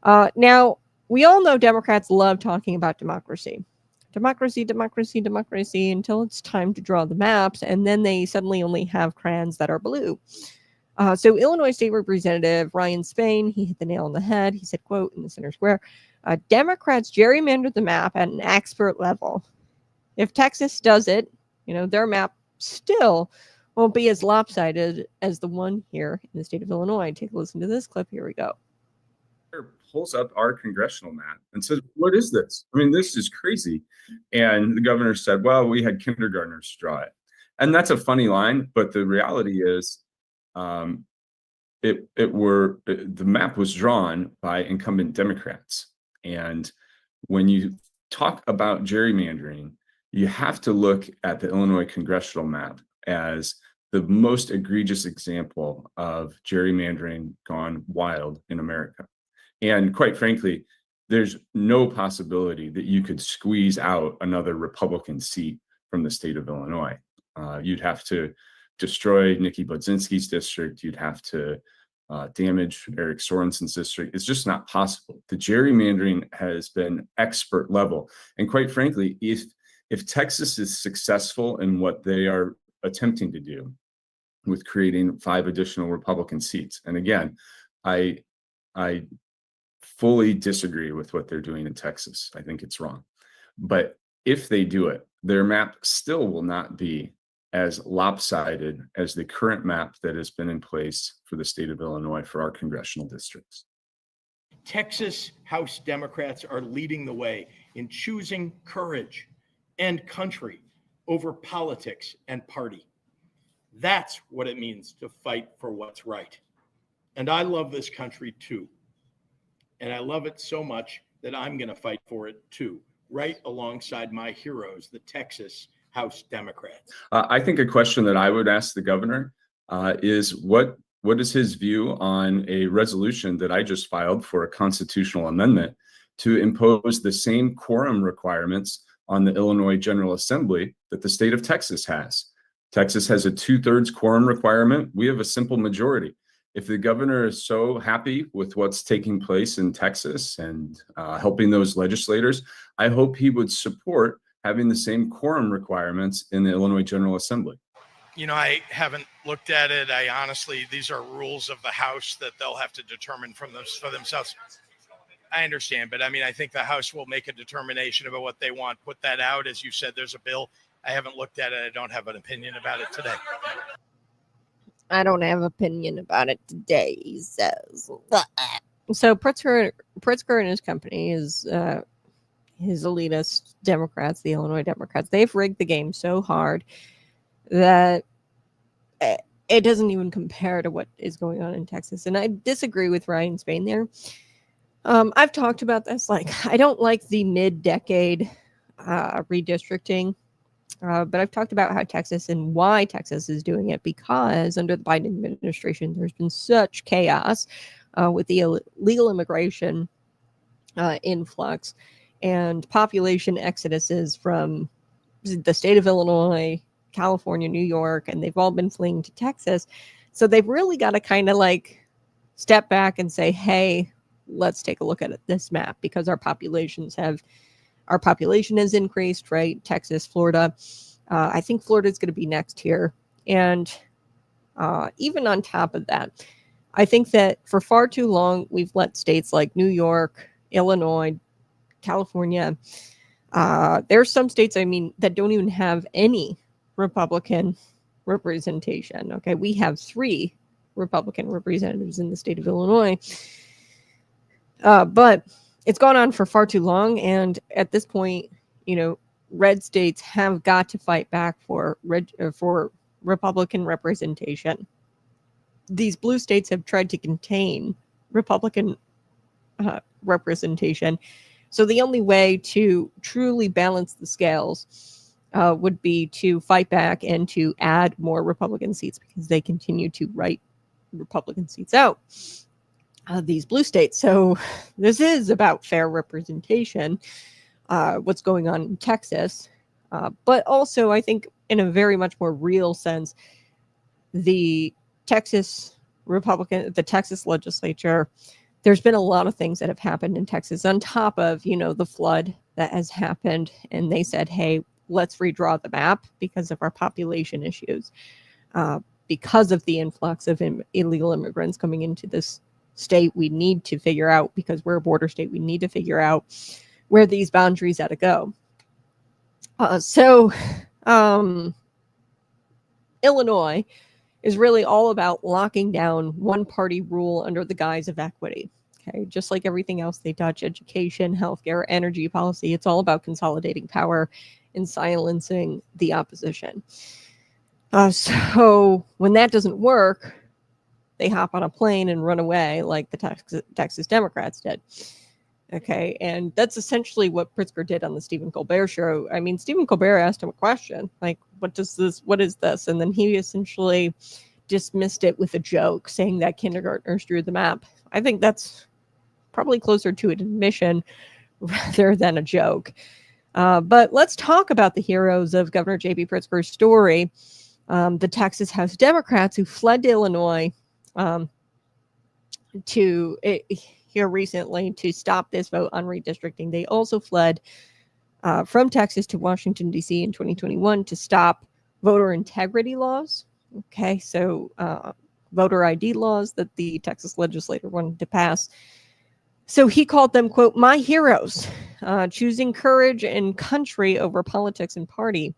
Now, we all know Democrats love talking about democracy. Democracy, democracy, democracy, until it's time to draw the maps, and then they suddenly only have crayons that are blue. So Illinois State Representative Ryan Spain, he hit the nail on the head. He said, quote, in the center square, Democrats gerrymandered the map at an expert level. If Texas does it, their map still won't be as lopsided as the one here in the state of Illinois. Take a listen to this clip. Here we go.
Pulls up our congressional map and says, what is this? I mean, this is crazy. And the governor said, well, we had kindergartners draw it. And that's a funny line, but the reality is the map was drawn by incumbent Democrats. And when you talk about gerrymandering, you have to look at the Illinois congressional map as the most egregious example of gerrymandering gone wild in America. And quite frankly, there's no possibility that you could squeeze out another Republican seat from the state of Illinois. You'd have to destroy Nikki Budzinski's district. You'd have to damage Eric Sorensen's district. It's just not possible. The gerrymandering has been expert level. And quite frankly, if Texas is successful in what they are attempting to do with creating 5 additional Republican seats, and again, I fully disagree with what they're doing in Texas. I think it's wrong. But if they do it, their map still will not be as lopsided as the current map that has been in place for the state of Illinois for our congressional districts.
Texas House Democrats are leading the way in choosing courage and country over politics and party. That's what it means to fight for what's right. And I love this country too. And I love it so much that I'm going to fight for it too, right alongside my heroes, the Texas House Democrats.
I think a question that I would ask the governor is what What is his view on a resolution that I just filed for a constitutional amendment to impose the same quorum requirements on the Illinois General Assembly that the state of Texas has? Texas has a 2/3 quorum requirement. We have a simple majority. If the governor is so happy with what's taking place in Texas and helping those legislators, I hope he would support having the same quorum requirements in the Illinois General Assembly.
You know, I haven't looked at it. I honestly, these are rules of the House that they'll have to determine for themselves. I understand, but I mean, I think the House will make a determination about what they want. Put that out. As you said, there's a bill. I haven't looked at it. I don't have an opinion about it today.
I don't have an opinion about it today, he says. So Pritzker and his company, his elitist Democrats, the Illinois Democrats, they've rigged the game so hard that it doesn't even compare to what is going on in Texas. And I disagree with Ryan Spain there. I've talked about this. Like, I don't like the mid-decade redistricting, but I've talked about how Texas and why Texas is doing it, because under the Biden administration, there's been such chaos with the illegal immigration influx and population exoduses from the state of Illinois, California, New York, and they've all been fleeing to Texas. So they've really got to kind of like step back and say, hey, let's take a look at this map, because our population has increased, right? Texas, Florida. I think Florida is going to be next here. And even on top of that, I think that for far too long, we've let states like New York, Illinois, California, there's some states, I mean, that don't even have any Republican representation. Okay, we have 3 Republican representatives in the state of Illinois. But it's gone on for far too long. And at this point, you know, red states have got to fight back for Republican representation. These blue states have tried to contain Republican representation. So the only way to truly balance the scales would be to fight back and to add more Republican seats, because they continue to write Republican seats out. These blue states. So this is about fair representation, what's going on in Texas. But also, I think in a very much more real sense, the Texas legislature, there's been a lot of things that have happened in Texas on top of, you know, the flood that has happened. And they said, hey, let's redraw the map because of our population issues, because of the influx of illegal immigrants coming into this state. We need to figure out, because we're a border state, we need to figure out where these boundaries ought to go. Illinois is really all about locking down one-party rule under the guise of equity. Okay, just like everything else they touch, education, healthcare, energy policy, it's all about consolidating power and silencing the opposition. So when that doesn't work, they hop on a plane and run away like the Texas Democrats did. Okay, and that's essentially what Pritzker did on the Stephen Colbert show. I mean, Stephen Colbert asked him a question, like, what is this? And then he essentially dismissed it with a joke, saying that kindergartners drew the map. I think that's probably closer to an admission rather than a joke. But let's talk about the heroes of Governor J.B. Pritzker's story, the Texas House Democrats who fled to Illinois here recently to stop this vote on redistricting. They also fled from Texas to Washington, D.C. in 2021 to stop voter integrity laws. Okay, so voter ID laws that the Texas legislature wanted to pass. So he called them, quote, my heroes, choosing courage and country over politics and party.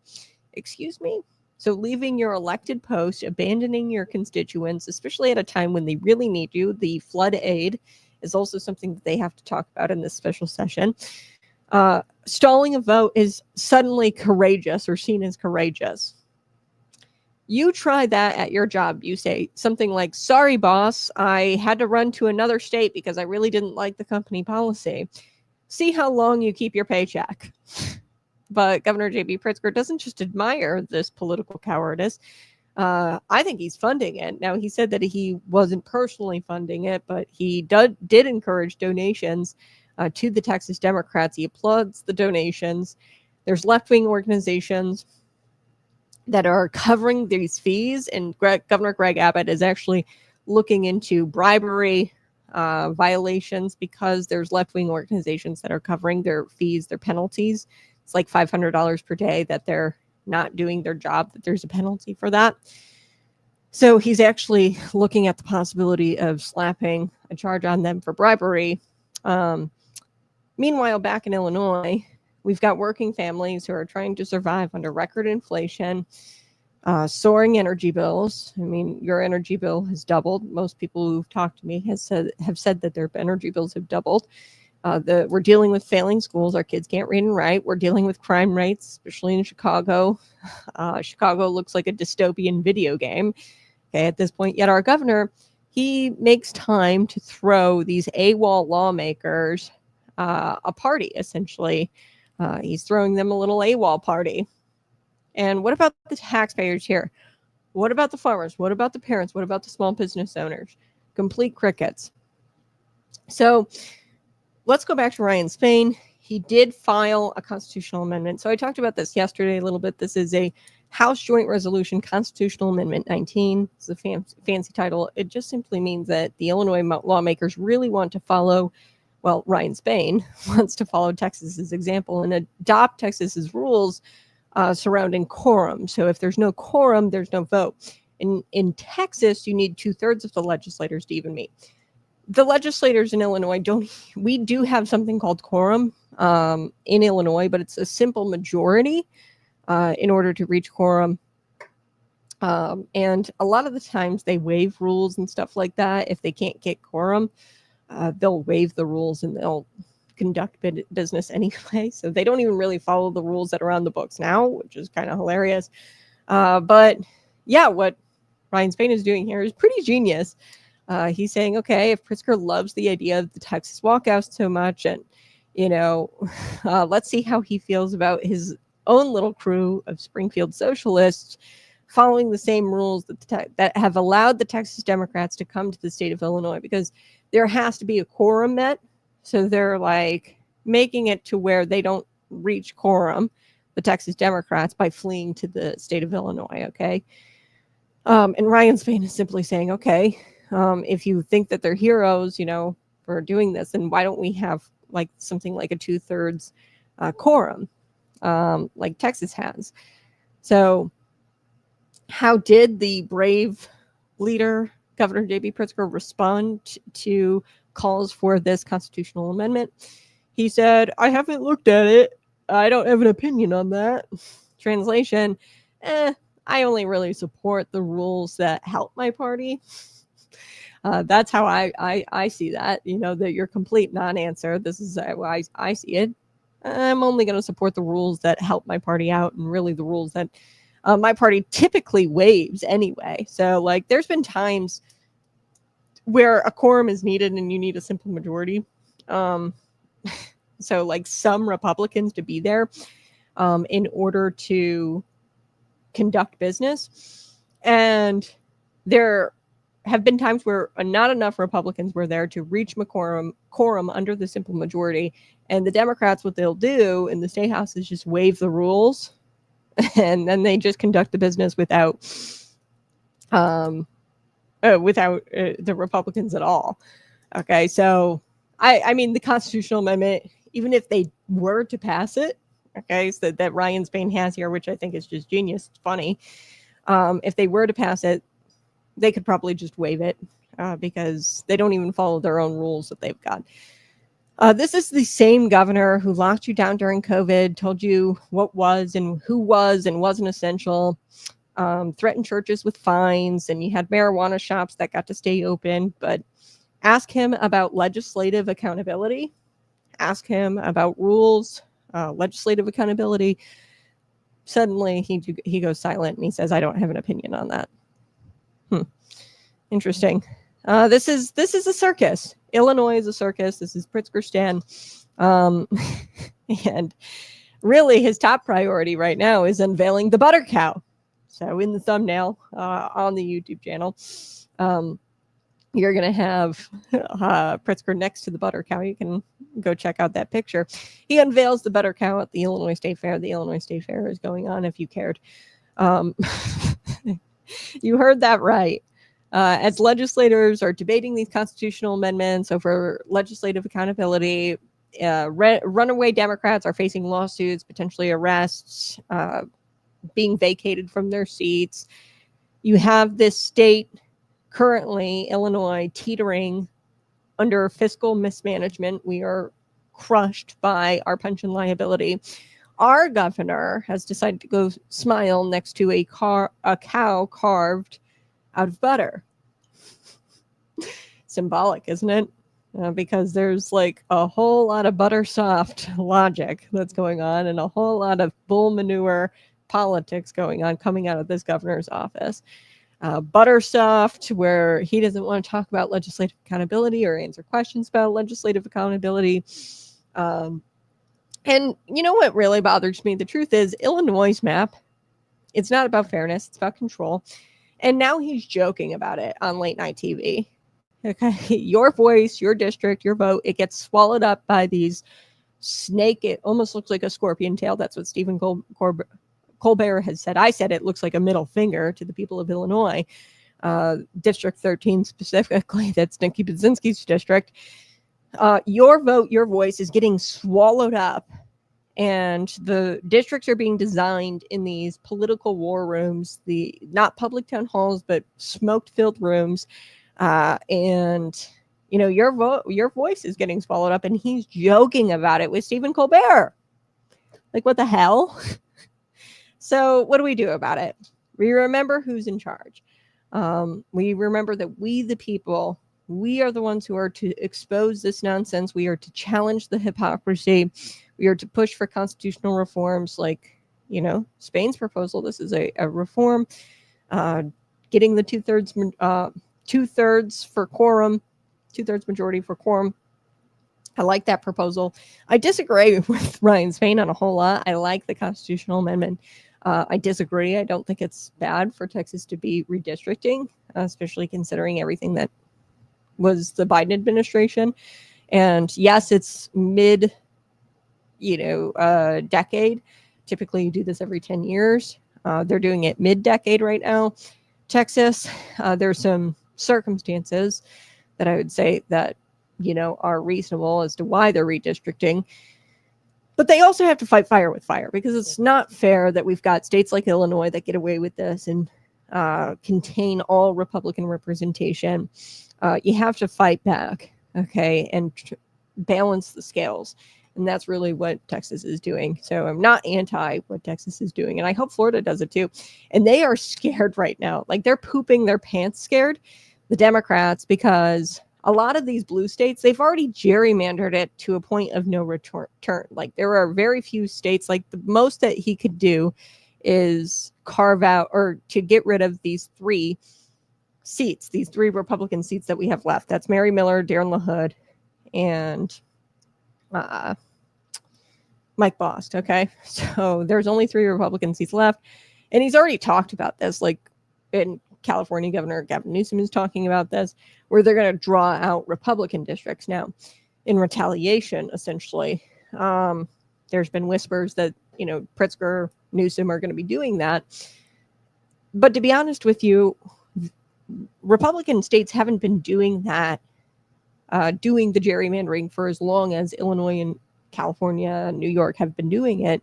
Excuse me? So leaving your elected post, abandoning your constituents, especially at a time when they really need you. The flood aid is also something that they have to talk about in this special session. Stalling a vote is suddenly courageous or seen as courageous. You try that at your job. You say something like, sorry, boss, I had to run to another state because I really didn't like the company policy. See how long you keep your paycheck. But Governor J.B. Pritzker doesn't just admire this political cowardice. I think he's funding it. Now, he said that he wasn't personally funding it, but he did encourage donations to the Texas Democrats. He applauds the donations. There's left-wing organizations that are covering these fees, and Governor Greg Abbott is actually looking into bribery violations because there's left-wing organizations that are covering their fees, their penalties. It's like $500 per day that they're not doing their job, that there's a penalty for that. So he's actually looking at the possibility of slapping a charge on them for bribery. Meanwhile, back in Illinois, we've got working families who are trying to survive under record inflation, soaring energy bills. I mean, your energy bill has doubled. Most people who've talked to me have said that their energy bills have doubled. We're dealing with failing schools. Our kids can't read and write. We're dealing with crime rates, especially in Chicago. Chicago looks like a dystopian video game, okay, at this point. Yet our governor, he makes time to throw these AWOL lawmakers a party, essentially. He's throwing them a little AWOL party. And what about the taxpayers here? What about the farmers? What about the parents? What about the small business owners? Complete crickets. So let's go back to Ryan Spain. He did file a constitutional amendment. So I talked about this yesterday a little bit. This is a House Joint Resolution Constitutional Amendment 19. It's a fancy title. It just simply means that the Illinois lawmakers really want to follow, well, Ryan Spain wants to follow Texas's example and adopt Texas's rules surrounding quorum. So if there's no quorum, there's no vote. In Texas, you need 2/3 of the legislators to even meet. The legislators in Illinois we do have something called quorum in Illinois, but it's a simple majority in order to reach quorum. And a lot of the times they waive rules and stuff like that. If they can't get quorum, they'll waive the rules and they'll conduct business anyway. So they don't even really follow the rules that are on the books now, which is kind of hilarious. But yeah, what Ryan Spain is doing here is pretty genius. He's saying, okay, if Pritzker loves the idea of the Texas walkouts so much, and, let's see how he feels about his own little crew of Springfield socialists following the same rules that have allowed the Texas Democrats to come to the state of Illinois, because there has to be a quorum met. So they're like making it to where they don't reach quorum, the Texas Democrats, by fleeing to the state of Illinois. Okay. And Ryan Spain is simply saying, okay, if you think that they're heroes, for doing this, then why don't we have like something like a 2/3 quorum, like Texas has? So how did the brave leader, Governor J.B. Pritzker, respond to calls for this constitutional amendment? He said, I haven't looked at it. I don't have an opinion on that. Translation, I only really support the rules that help my party. That's how I see that, that you're complete non-answer. This is how I see it. I'm only going to support the rules that help my party out, and really the rules that my party typically waives anyway. So like there's been times where a quorum is needed and you need a simple majority. So like some Republicans to be there in order to conduct business. And there have been times where not enough Republicans were there to reach quorum under the simple majority. And the Democrats, what they'll do in the state house is just waive the rules, and then they just conduct the business without the Republicans at all. Okay, so I mean the constitutional amendment, even if they were to pass it, okay, so that Ryan Spain has here, which I think is just genius, it's funny. If they were to pass it, they could probably just waive it because they don't even follow their own rules that they've got. This is the same governor who locked you down during COVID, told you what was and who was and wasn't essential, threatened churches with fines, and you had marijuana shops that got to stay open. But ask him about legislative accountability. Ask him about rules, legislative accountability. Suddenly he goes silent and he says, I don't have an opinion on that. Interesting. This is a circus. Illinois is a circus. This is Pritzker-Stan. And really his top priority right now is unveiling the butter cow. So in the thumbnail on the YouTube channel, you're going to have Pritzker next to the butter cow. You can go check out that picture. He unveils the butter cow at the Illinois State Fair. The Illinois State Fair is going on, if you cared. You heard that right. As legislators are debating these constitutional amendments over legislative accountability, runaway Democrats are facing lawsuits, potentially arrests, being vacated from their seats. You have this state currently, Illinois, teetering under fiscal mismanagement. We are crushed by our pension liability. Our governor has decided to go smile next to a cow carved out of butter. Symbolic, isn't it? Because there's like a whole lot of butter soft logic that's going on and a whole lot of bull manure politics going on coming out of this governor's office. Butter soft, where he doesn't want to talk about legislative accountability or answer questions about legislative accountability. And you know what really bothers me? The truth is, Illinois' map, it's not about fairness, it's about control. And now he's joking about it on late night TV. Okay, your voice, your district, your vote, it gets swallowed up by these snake. It almost looks like a scorpion tail. That's what Stephen Colbert has said. I said it looks like a middle finger to the people of Illinois. District 13 specifically, that's Nikki Budzinski's district. Your vote, your voice is getting swallowed up, and the districts are being designed in these political war rooms, not public town halls, but smoke-filled rooms. And you know, your voice is getting swallowed up, and he's joking about it with Stephen Colbert. Like, what the hell? So what do we do about it? We remember who's in charge. We remember that we, the people, we are the ones who are to expose this nonsense. We are to challenge the hypocrisy. We are to push for constitutional reforms like, you know, Spain's proposal. This is a reform, getting the two-thirds for quorum, 2/3 majority for quorum. I like that proposal. I disagree with Ryan Spain on a whole lot. I like the constitutional amendment. I disagree. I don't think it's bad for Texas to be redistricting, especially considering everything that was the Biden administration. And yes, it's mid, decade. Typically, you do this every 10 years. They're doing it mid-decade right now. Texas, there's some circumstances that I would say that, are reasonable as to why they're redistricting. But they also have to fight fire with fire, because it's not fair that we've got states like Illinois that get away with this and contain all Republican representation. You have to fight back, okay, and balance the scales. And that's really what Texas is doing. So I'm not anti what Texas is doing. And I hope Florida does it too. And they are scared right now. Like, they're pooping their pants scared, the Democrats, because a lot of these blue states, they've already gerrymandered it to a point of no return. Like, there are very few states, like the most that he could do is carve out or to get rid of these three seats, these three Republican seats that we have left. That's Mary Miller, Darren LaHood, and Mike Bost. Okay. So there's only 3 Republican seats left. And he's already talked about this, like in California, Governor Gavin Newsom is talking about this, where they're going to draw out Republican districts now in retaliation, essentially. There's been whispers that, Pritzker, Newsom are going to be doing that. But to be honest with you, Republican states haven't been doing that, doing the gerrymandering for as long as Illinois and California and New York have been doing it.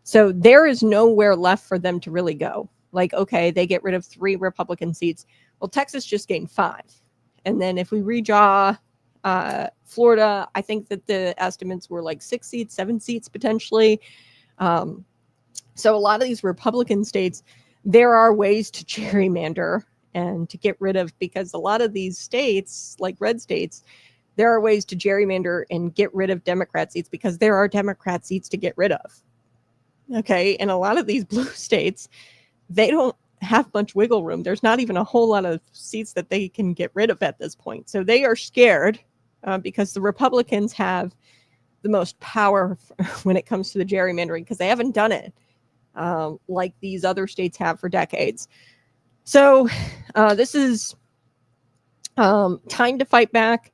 So there is nowhere left for them to really go. Like, okay, they get rid of 3 Republican seats. Well, Texas just gained 5. And then if we redraw Florida, I think that the estimates were like 6 seats, 7 seats potentially. So a lot of these Republican states, there are ways to gerrymander and to get rid of, because a lot of these states, like red states, there are ways to gerrymander and get rid of Democrat seats, because there are Democrat seats to get rid of. Okay. And a lot of these blue states, they don't have much wiggle room. There's not even a whole lot of seats that they can get rid of at this point. So they are scared because the Republicans have the most power when it comes to the gerrymandering, because they haven't done it like these other states have for decades. So this is time to fight back.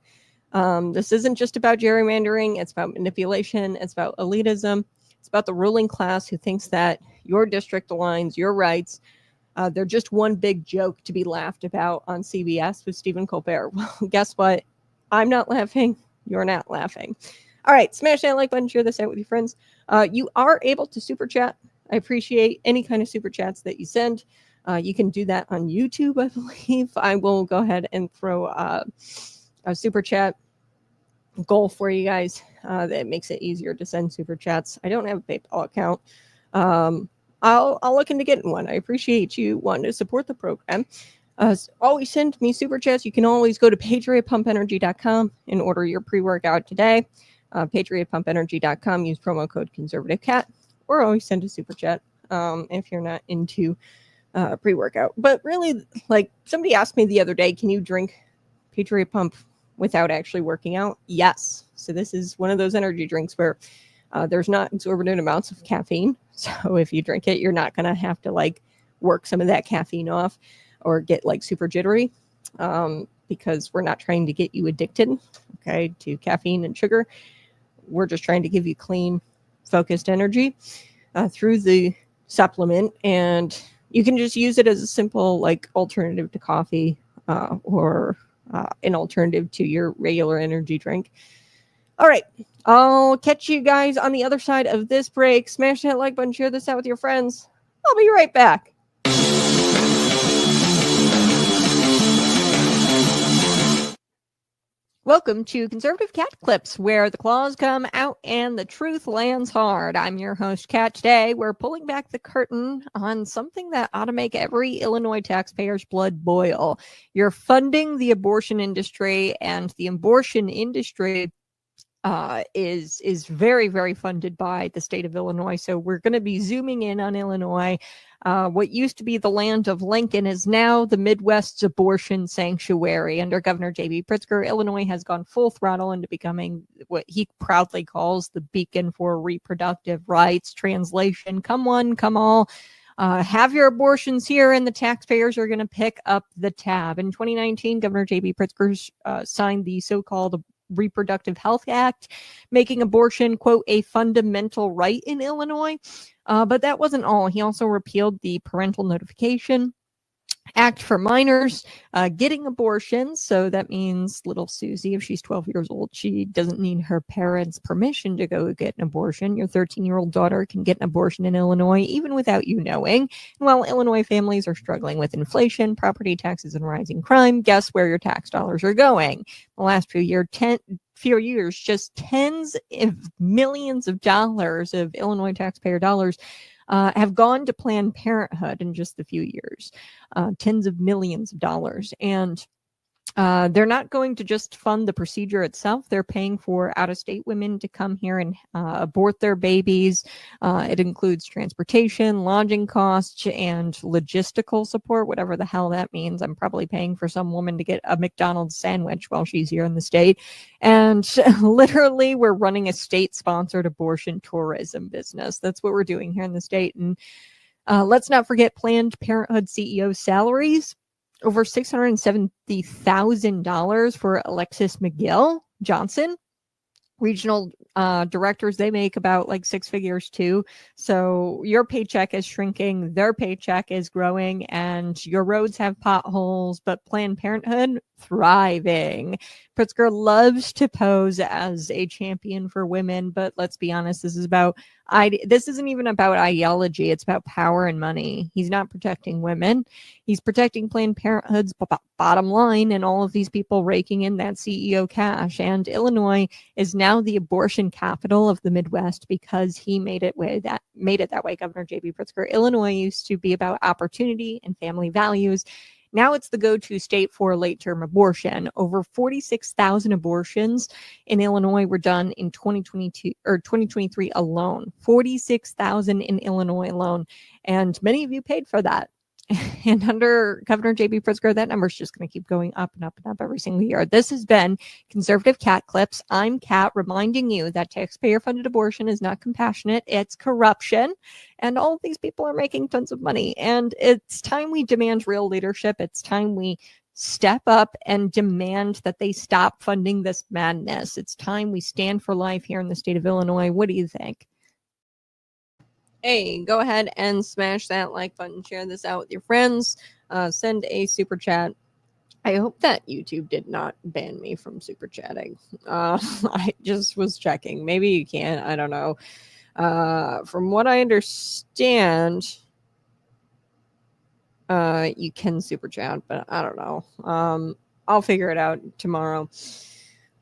This isn't just about gerrymandering. It's about manipulation. It's about elitism. It's about the ruling class who thinks that your district aligns, your rights, they're just one big joke to be laughed about on CBS with Stephen Colbert. Well, guess what? I'm not laughing. You're not laughing. All right, smash that like button, share this out with your friends. You are able to super chat. I appreciate any kind of super chats that you send. You can do that on YouTube, I believe. I will go ahead and throw a super chat goal for you guys that makes it easier to send super chats. I don't have a PayPal account. I'll look into getting one. I appreciate you wanting to support the program. Always send me super chats. You can always go to patriotpumpenergy.com and order your pre-workout today. Patriotpumpenergy.com. Use promo code conservativecat, or always send a super chat if you're not into pre-workout. But really, like somebody asked me the other day, can you drink Patriot Pump without actually working out? Yes. So this is one of those energy drinks where there's not exorbitant amounts of caffeine. So if you drink it, you're not going to have to like work some of that caffeine off or get like super jittery because we're not trying to get you addicted, okay, to caffeine and sugar. We're just trying to give you clean, focused energy through the supplement. And you can just use it as a simple like alternative to coffee or an alternative to your regular energy drink. All right. I'll catch you guys on the other side of this break. Smash that like button, share this out with your friends. I'll be right back. Welcome to Conservative Cat Clips, where the claws come out and the truth lands hard. I'm your host, Cat. Today, we're pulling back the curtain on something that ought to make every Illinois taxpayer's blood boil. You're funding the abortion industry, and the abortion industry is very, very funded by the state of Illinois. So we're going to be zooming in on Illinois. What used to be the land of Lincoln is now the Midwest's abortion sanctuary. Under Governor J.B. Pritzker, Illinois has gone full throttle into becoming what he proudly calls the beacon for reproductive rights. Translation, come one, come all. Have your abortions here, and the taxpayers are going to pick up the tab. In 2019, Governor J.B. Pritzker signed the so-called Reproductive Health Act, making abortion, quote, a fundamental right in Illinois. But that wasn't all. He also repealed the Parental Notification Act for minors getting abortions. So that means little Susie, if she's 12 years old, she doesn't need her parents' permission to go get an abortion. Your 13-year-old daughter can get an abortion in Illinois, even without you knowing. And while Illinois families are struggling with inflation, property taxes, and rising crime, guess where your tax dollars are going? The last few years, just tens of millions of dollars of Illinois taxpayer dollars have gone to Planned Parenthood in just a few years, tens of millions of dollars. And they're not going to just fund the procedure itself. They're paying for out-of-state women to come here and abort their babies. It includes transportation, lodging costs, and logistical support, whatever the hell that means. I'm probably paying for some woman to get a McDonald's sandwich while she's here in the state. And literally, we're running a state-sponsored abortion tourism business. That's what we're doing here in the state. And let's not forget Planned Parenthood CEO salaries. Over $670,000 for Alexis McGill Johnson. Regional directors, they make about like six figures too. So your paycheck is shrinking, their paycheck is growing, and your roads have potholes, but Planned Parenthood thriving. Pritzker loves to pose as a champion for women, but let's be honest, this isn't even about ideology. It's about power and money. He's not protecting women. He's protecting Planned Parenthood's bottom line and all of these people raking in that CEO cash. And Illinois is now the abortion capital of the Midwest because he made it that way. Governor J.B. Pritzker. Illinois used to be about opportunity and family values. Now it's the go-to state for late-term abortion. Over 46,000 abortions in Illinois were done in 2022 or 2023 alone. 46,000 in Illinois alone, and many of you paid for that. And under Governor J.B. Pritzker, that number is just going to keep going up and up and up every single year. This has been Conservative Cat Clips. I'm Kat, reminding you that taxpayer-funded abortion is not compassionate. It's corruption. And all of these people are making tons of money. And it's time we demand real leadership. It's time we step up and demand that they stop funding this madness. It's time we stand for life here in the state of Illinois. What do you think? Hey, go ahead and smash that like button, share this out with your friends, send a super chat. I hope that YouTube did not ban me from super chatting. I just was checking. Maybe you can. I don't know. From what I understand, you can super chat, but I don't know. I'll figure it out tomorrow.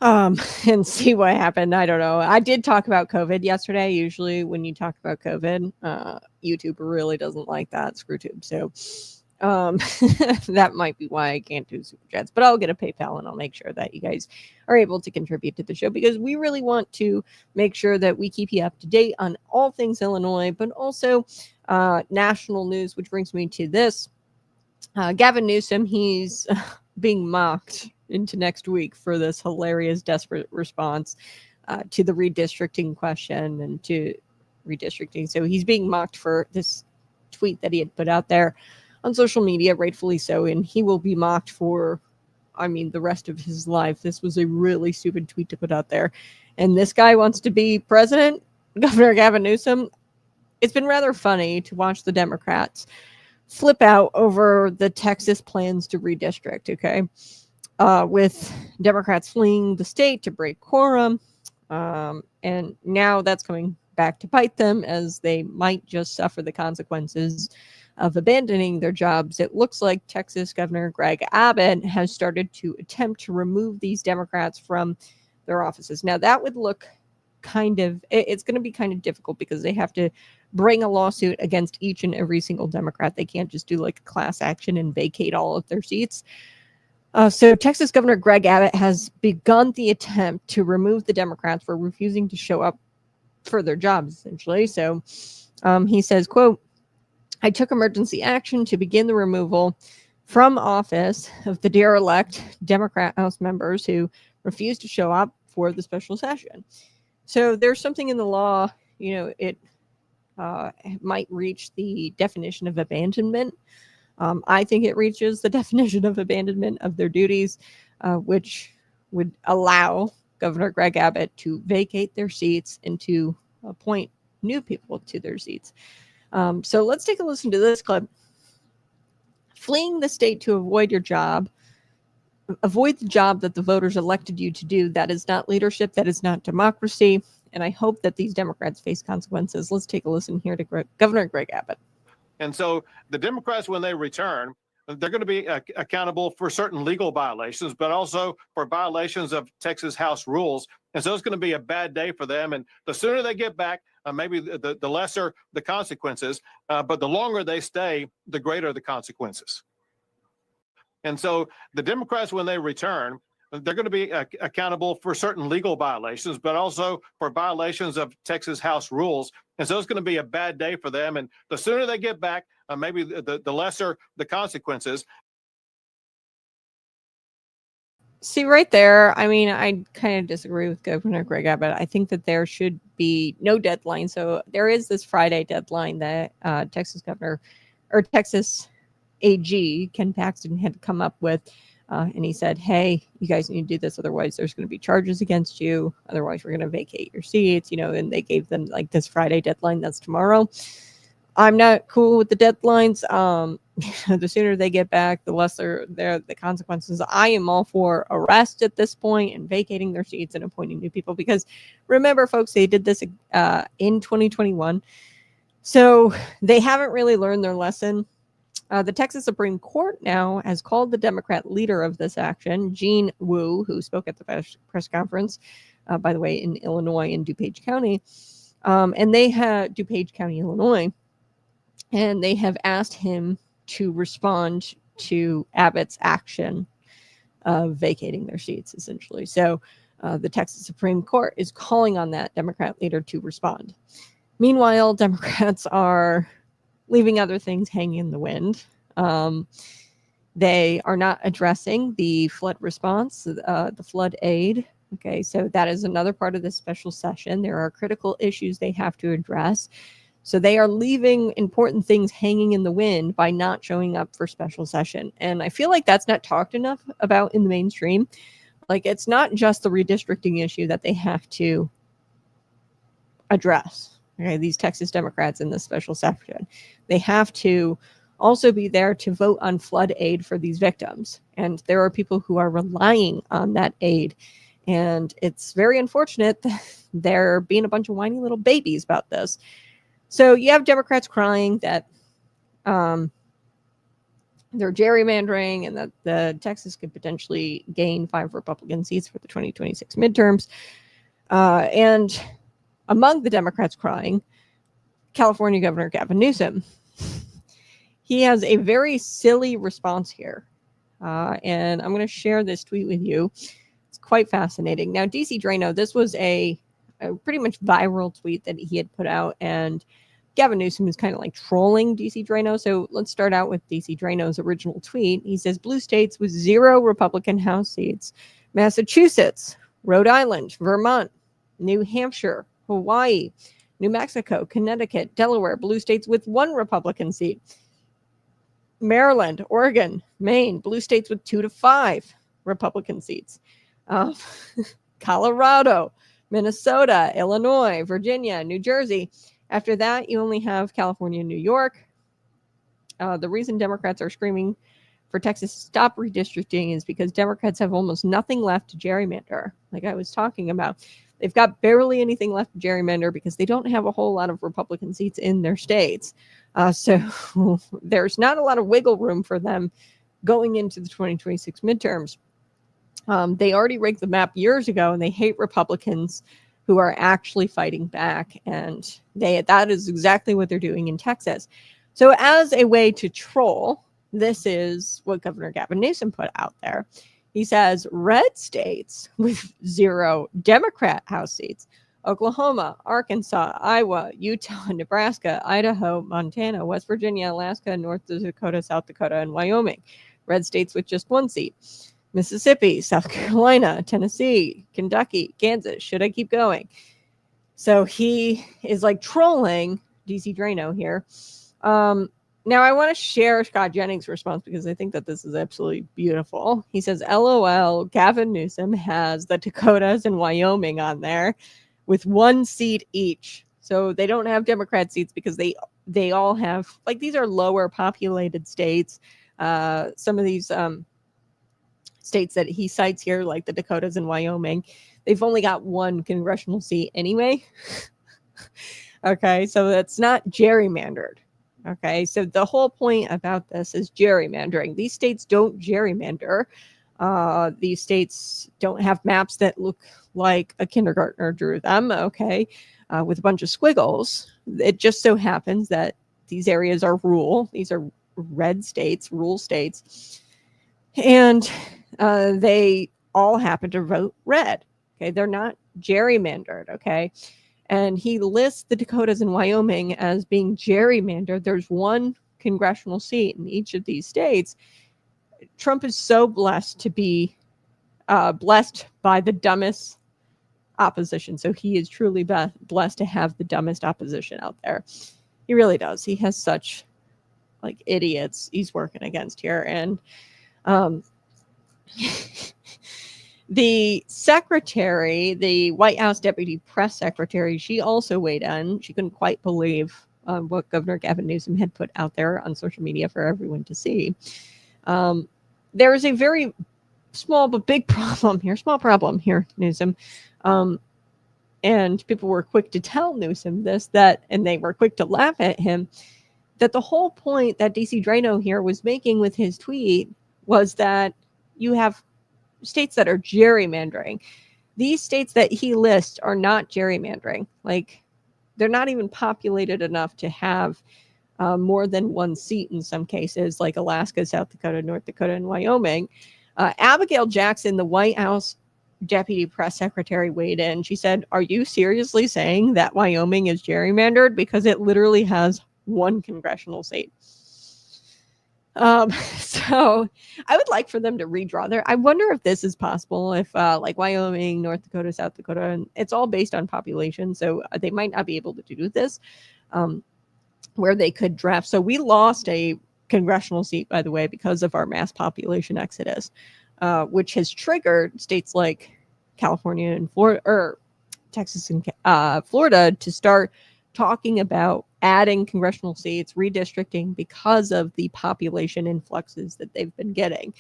And see what happened. I don't know. I did talk about COVID yesterday. Usually when you talk about COVID, YouTube really doesn't like that, ScrewTube. So that might be why I can't do super chats, but I'll get a PayPal and I'll make sure that you guys are able to contribute to the show, because we really want to make sure that we keep you up to date on all things Illinois, but also national news, which brings me to this. Gavin Newsom, he's being mocked into next week for this hilarious, desperate response to the redistricting question and to redistricting. So he's being mocked for this tweet that he had put out there on social media, rightfully so, and he will be mocked for, I mean, the rest of his life. This was a really stupid tweet to put out there. And this guy wants to be president, Governor Gavin Newsom. It's been rather funny to watch the Democrats flip out over the Texas plans to redistrict, okay? With Democrats fleeing the state to break quorum. And now that's coming back to bite them, as they might just suffer the consequences of abandoning their jobs. It looks like Texas Governor Greg Abbott has started to attempt to remove these Democrats from their offices. Now that would look it's going to be kind of difficult, because they have to bring a lawsuit against each and every single Democrat. They can't just do like a class action and vacate all of their seats. So Texas Governor Greg Abbott has begun the attempt to remove the Democrats for refusing to show up for their jobs, essentially. So he says, quote, "I took emergency action to begin the removal from office of the derelict Democrat House members who refused to show up for the special session." So there's something in the law, it might reach the definition of abandonment. I think it reaches the definition of abandonment of their duties, which would allow Governor Greg Abbott to vacate their seats and to appoint new people to their seats. So let's take a listen to this clip. Fleeing the state to avoid your job, avoid the job that the voters elected you to do. That is not leadership. That is not democracy. And I hope that these Democrats face consequences. Let's take a listen here to Governor Greg Abbott.
And so the Democrats, when they return, they're going to be accountable for certain legal violations, but also for violations of Texas House rules. And so it's going to be a bad day for them. And the sooner they get back, maybe the lesser the consequences, but the longer they stay, the greater the consequences. And so the Democrats, when they return, they're going to be accountable for certain legal violations, but also for violations of Texas House rules. And so it's going to be a bad day for them. And the sooner they get back, maybe the lesser the consequences.
See, right there, I mean, I kind of disagree with Governor Greg Abbott. I think that there should be no deadline. So there is this Friday deadline that Texas AG Ken Paxton had come up with. And he said, hey, you guys need to do this. Otherwise, there's going to be charges against you. Otherwise, we're going to vacate your seats, and they gave them like this Friday deadline. That's tomorrow. I'm not cool with the deadlines. The sooner they get back, the lesser the consequences. I am all for arrest at this point and vacating their seats and appointing new people, because remember, folks, they did this in 2021. So they haven't really learned their lesson. The Texas Supreme Court now has called the Democrat leader of this action, Jean Wu, who spoke at the press conference, by the way, in Illinois in DuPage County. And they have DuPage County, Illinois, and they have asked him to respond to Abbott's action of vacating their seats, essentially. So the Texas Supreme Court is calling on that Democrat leader to respond. Meanwhile, Democrats are leaving other things hanging in the wind. They are not addressing the flood response, the flood aid. Okay, so that is another part of this special session. There are critical issues they have to address. So they are leaving important things hanging in the wind by not showing up for special session. And I feel like that's not talked enough about in the mainstream. Like, it's not just the redistricting issue that they have to address. Okay, these Texas Democrats in this special session, they have to also be there to vote on flood aid for these victims. And there are people who are relying on that aid. And it's very unfortunate that they're being a bunch of whiny little babies about this. So you have Democrats crying that they're gerrymandering and that the Texas could potentially gain 5 Republican seats for the 2026 midterms. And among the Democrats crying, California Governor Gavin Newsom. He has a very silly response here. And I'm going to share this tweet with you. It's quite fascinating. Now, DC Drano, this was a pretty much viral tweet that he had put out, and Gavin Newsom is kind of like trolling DC Drano. So let's start out with DC Drano's original tweet. He says, blue states with 0 Republican House seats: Massachusetts, Rhode Island, Vermont, New Hampshire, Hawaii, New Mexico, Connecticut, Delaware, blue states with 1 Republican seat. Maryland, Oregon, Maine, blue states with 2 to 5 Republican seats. Colorado, Minnesota, Illinois, Virginia, New Jersey. After that, you only have California and New York. The reason Democrats are screaming for Texas to stop redistricting is because Democrats have almost nothing left to gerrymander. Like I was talking about, they've got barely anything left to gerrymander because they don't have a whole lot of Republican seats in their states. So there's not a lot of wiggle room for them going into the 2026 midterms. They already rigged the map years ago, and they hate Republicans who are actually fighting back. And that is exactly what they're doing in Texas. So as a way to troll, this is what Governor Gavin Newsom put out there. He says red states with 0 Democrat House seats: Oklahoma, Arkansas, Iowa, Utah, Nebraska, Idaho, Montana, West Virginia, Alaska, North Dakota, South Dakota, and Wyoming. Red states with just 1 seat: Mississippi, South Carolina, Tennessee, Kentucky, Kansas. Should I keep going? So he is like trolling DC Drano here. Now I want to share Scott Jennings' response because I think that this is absolutely beautiful. He says, LOL, Gavin Newsom has the Dakotas and Wyoming on there with 1 seat each. So they don't have Democrat seats because they all have, like, these are lower populated states. Some of these states that he cites here, like the Dakotas and Wyoming, they've only got 1 congressional seat anyway. Okay, so that's not gerrymandered. Okay, so the whole point about this is gerrymandering. These states don't gerrymander. These states don't have maps that look like a kindergartner drew them, okay, with a bunch of squiggles. It just so happens that these areas are rural. These are red states, rural states. And they all happen to vote red. Okay, they're not gerrymandered, okay? And he lists the Dakotas and Wyoming as being gerrymandered. There's 1 congressional seat in each of these states. Trump is so blessed to be blessed by the dumbest opposition. So he is truly blessed to have the dumbest opposition out there. He really does. He has such like idiots he's working against here. And the secretary, the White House deputy press secretary, she also weighed in. She couldn't quite believe what Governor Gavin Newsom had put out there on social media for everyone to see. There is a very small but big problem here, Newsom. And people were quick to tell Newsom this, and they were quick to laugh at him, that the whole point that DC Drano here was making with his tweet was that you have states that are gerrymandering. These states that he lists are not gerrymandering. Like, they're not even populated enough to have more than 1 seat in some cases, like Alaska, South Dakota, North Dakota, and Wyoming. Abigail Jackson, the White House deputy press secretary, weighed in. She said, are you seriously saying that Wyoming is gerrymandered? Because it literally has 1 congressional seat. So I would like for them to redraw there. I wonder if this is possible, if like Wyoming, North Dakota, South Dakota, and it's all based on population, so they might not be able to do this, where they could draft. So we lost a congressional seat, by the way, because of our mass population exodus, which has triggered states like California and Florida, or Texas and Florida, to start talking about adding congressional seats, redistricting, because of the population influxes that they've been getting.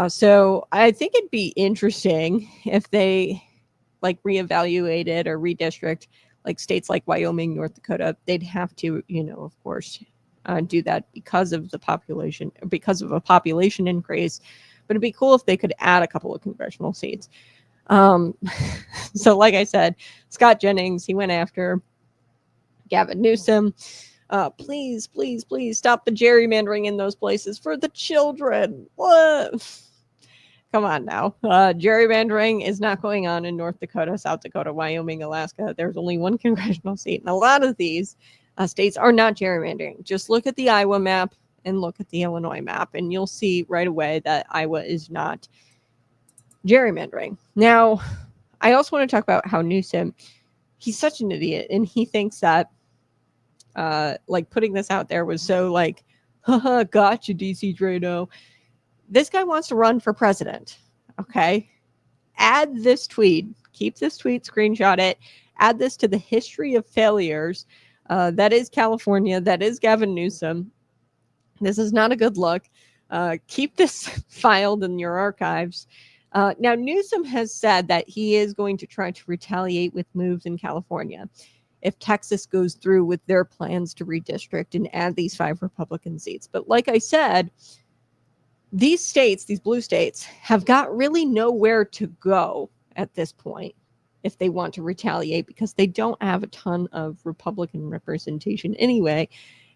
So I think it'd be interesting if they like reevaluated or redistrict like states like Wyoming, North Dakota. They'd have to, of course, do that because of the population, because of a population increase. But it'd be cool if they could add a couple of congressional seats. So like I said, Scott Jennings, he went after Gavin Newsom. Please, please, please stop the gerrymandering in those places for the children. What? Come on now. Gerrymandering is not going on in North Dakota, South Dakota, Wyoming, Alaska. There's only one congressional seat. And a lot of these states are not gerrymandering. Just look at the Iowa map and look at the Illinois map, and you'll see right away that Iowa is not gerrymandering. Now, I also want to talk about how Newsom, he's such an idiot, and he thinks that like putting this out there was so like, haha, gotcha, DC Drano. This guy wants to run for president. Okay. Add this tweet, keep this tweet, screenshot it, add this to the history of failures. That is California. That is Gavin Newsom. This is not a good look. Keep this filed in your archives. Now, Newsom has said that he is going to try to retaliate with moves in California if Texas goes through with their plans to redistrict and add these 5 Republican seats. But like I said, these states, these blue states, have got really nowhere to go at this point if they want to retaliate, because they don't have a ton of Republican representation anyway.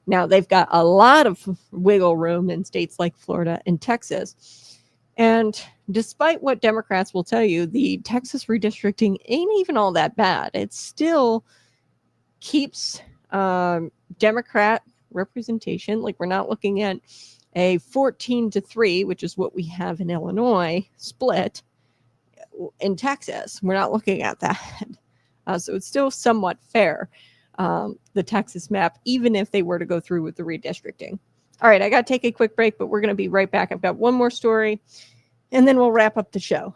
Now, they've got a lot of wiggle room in states like Florida and Texas. And despite what Democrats will tell you, the Texas redistricting ain't even all that bad. It still keeps Democrat representation. Like, we're not looking at a 14-3, which is what we have in Illinois, split in Texas. We're not looking at that. So it's still somewhat fair, the Texas map, even if they were to go through with the redistricting. All right, I got to take a quick break, but we're going to be right back. I've got one more story, and then we'll wrap up the show.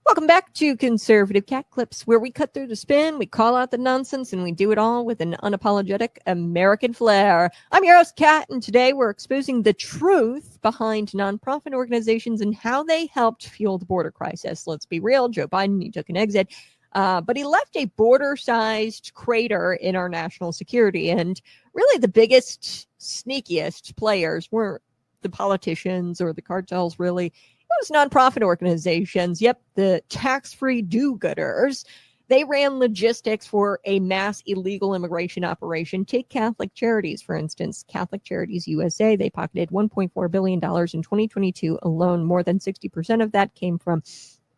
Welcome back to Conservative Cat Clips, where we cut through the spin, we call out the nonsense, and we do it all with an unapologetic American flair. I'm your host, Kat, and today we're exposing the truth behind nonprofit organizations and how they helped fuel the border crisis. Let's be real, Joe Biden, he took an exit, but he left a border-sized crater in our national security, and really the biggest, sneakiest players weren't the politicians or the cartels, really. Those nonprofit organizations, yep, the tax-free do-gooders, they ran logistics for a mass illegal immigration operation. Take Catholic Charities, for instance. Catholic Charities USA, they pocketed $1.4 billion in 2022 alone. More than 60% of that came from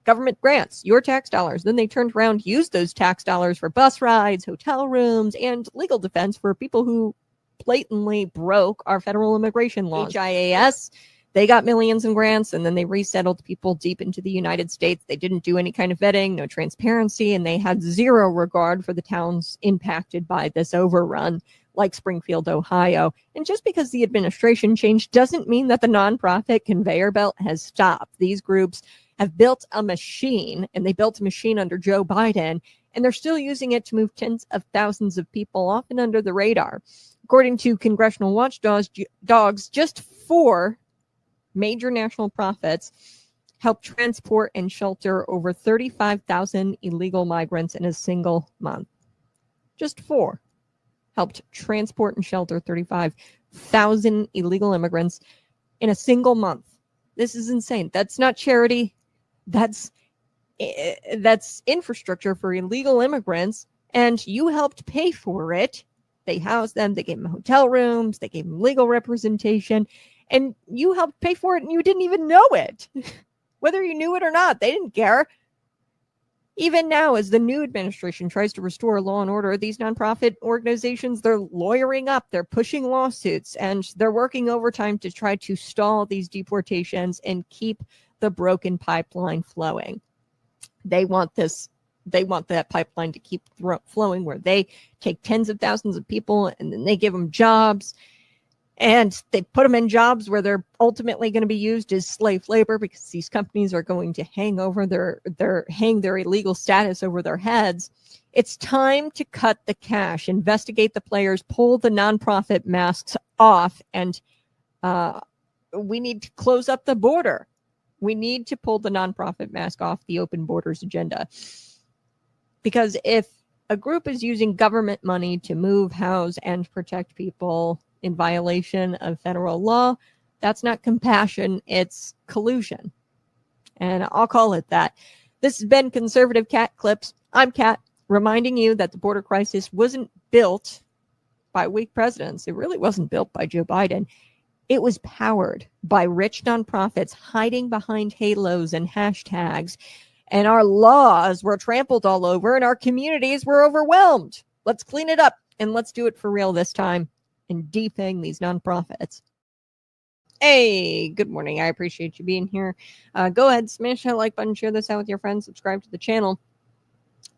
government grants, your tax dollars. Then they turned around, used those tax dollars for bus rides, hotel rooms, and legal defense for people who blatantly broke our federal immigration laws. HIAS, they got millions in grants, and then they resettled people deep into the United States. They didn't do any kind of vetting, no transparency, and they had zero regard for the towns impacted by this overrun, like Springfield, Ohio. And just because the administration changed doesn't mean that the nonprofit conveyor belt has stopped. These groups have built a machine, and they built a machine under Joe Biden, and they're still using it to move tens of thousands of people, often under the radar. According to congressional watchdogs, just 4 major national profits helped transport and shelter over 35,000 illegal migrants in a single month. Just 4 helped transport and shelter 35,000 illegal immigrants in a single month. This is insane. That's not charity. That's infrastructure for illegal immigrants, and you helped pay for it. They housed them. They gave them hotel rooms. They gave them legal representation. And you helped pay for it, and you didn't even know it. Whether you knew it or not, they didn't care. Even now, as the new administration tries to restore law and order, these nonprofit organizations, they're lawyering up, they're pushing lawsuits, and they're working overtime to try to stall these deportations and keep the broken pipeline flowing. They want that pipeline to keep flowing, where they take tens of thousands of people and then they give them jobs. And they put them in jobs where they're ultimately going to be used as slave labor, because these companies are going to hang their illegal status over their heads. It's time to cut the cash, investigate the players, pull the nonprofit masks off, and we need to close up the border. We need to pull the nonprofit mask off the open borders agenda. Because if a group is using government money to move, house, and protect people in violation of federal law, that's not compassion, it's collusion. And I'll call it that. This has been Conservative Cat Clips. I'm Kat, reminding you that the border crisis wasn't built by weak presidents. It really wasn't built by Joe Biden. It was powered by rich nonprofits hiding behind halos and hashtags. And our laws were trampled all over, and our communities were overwhelmed. Let's clean it up, and let's do it for real this time and defang these nonprofits. Hey, good morning. I appreciate you being here. Go ahead, smash that like button, share this out with your friends, subscribe to the channel.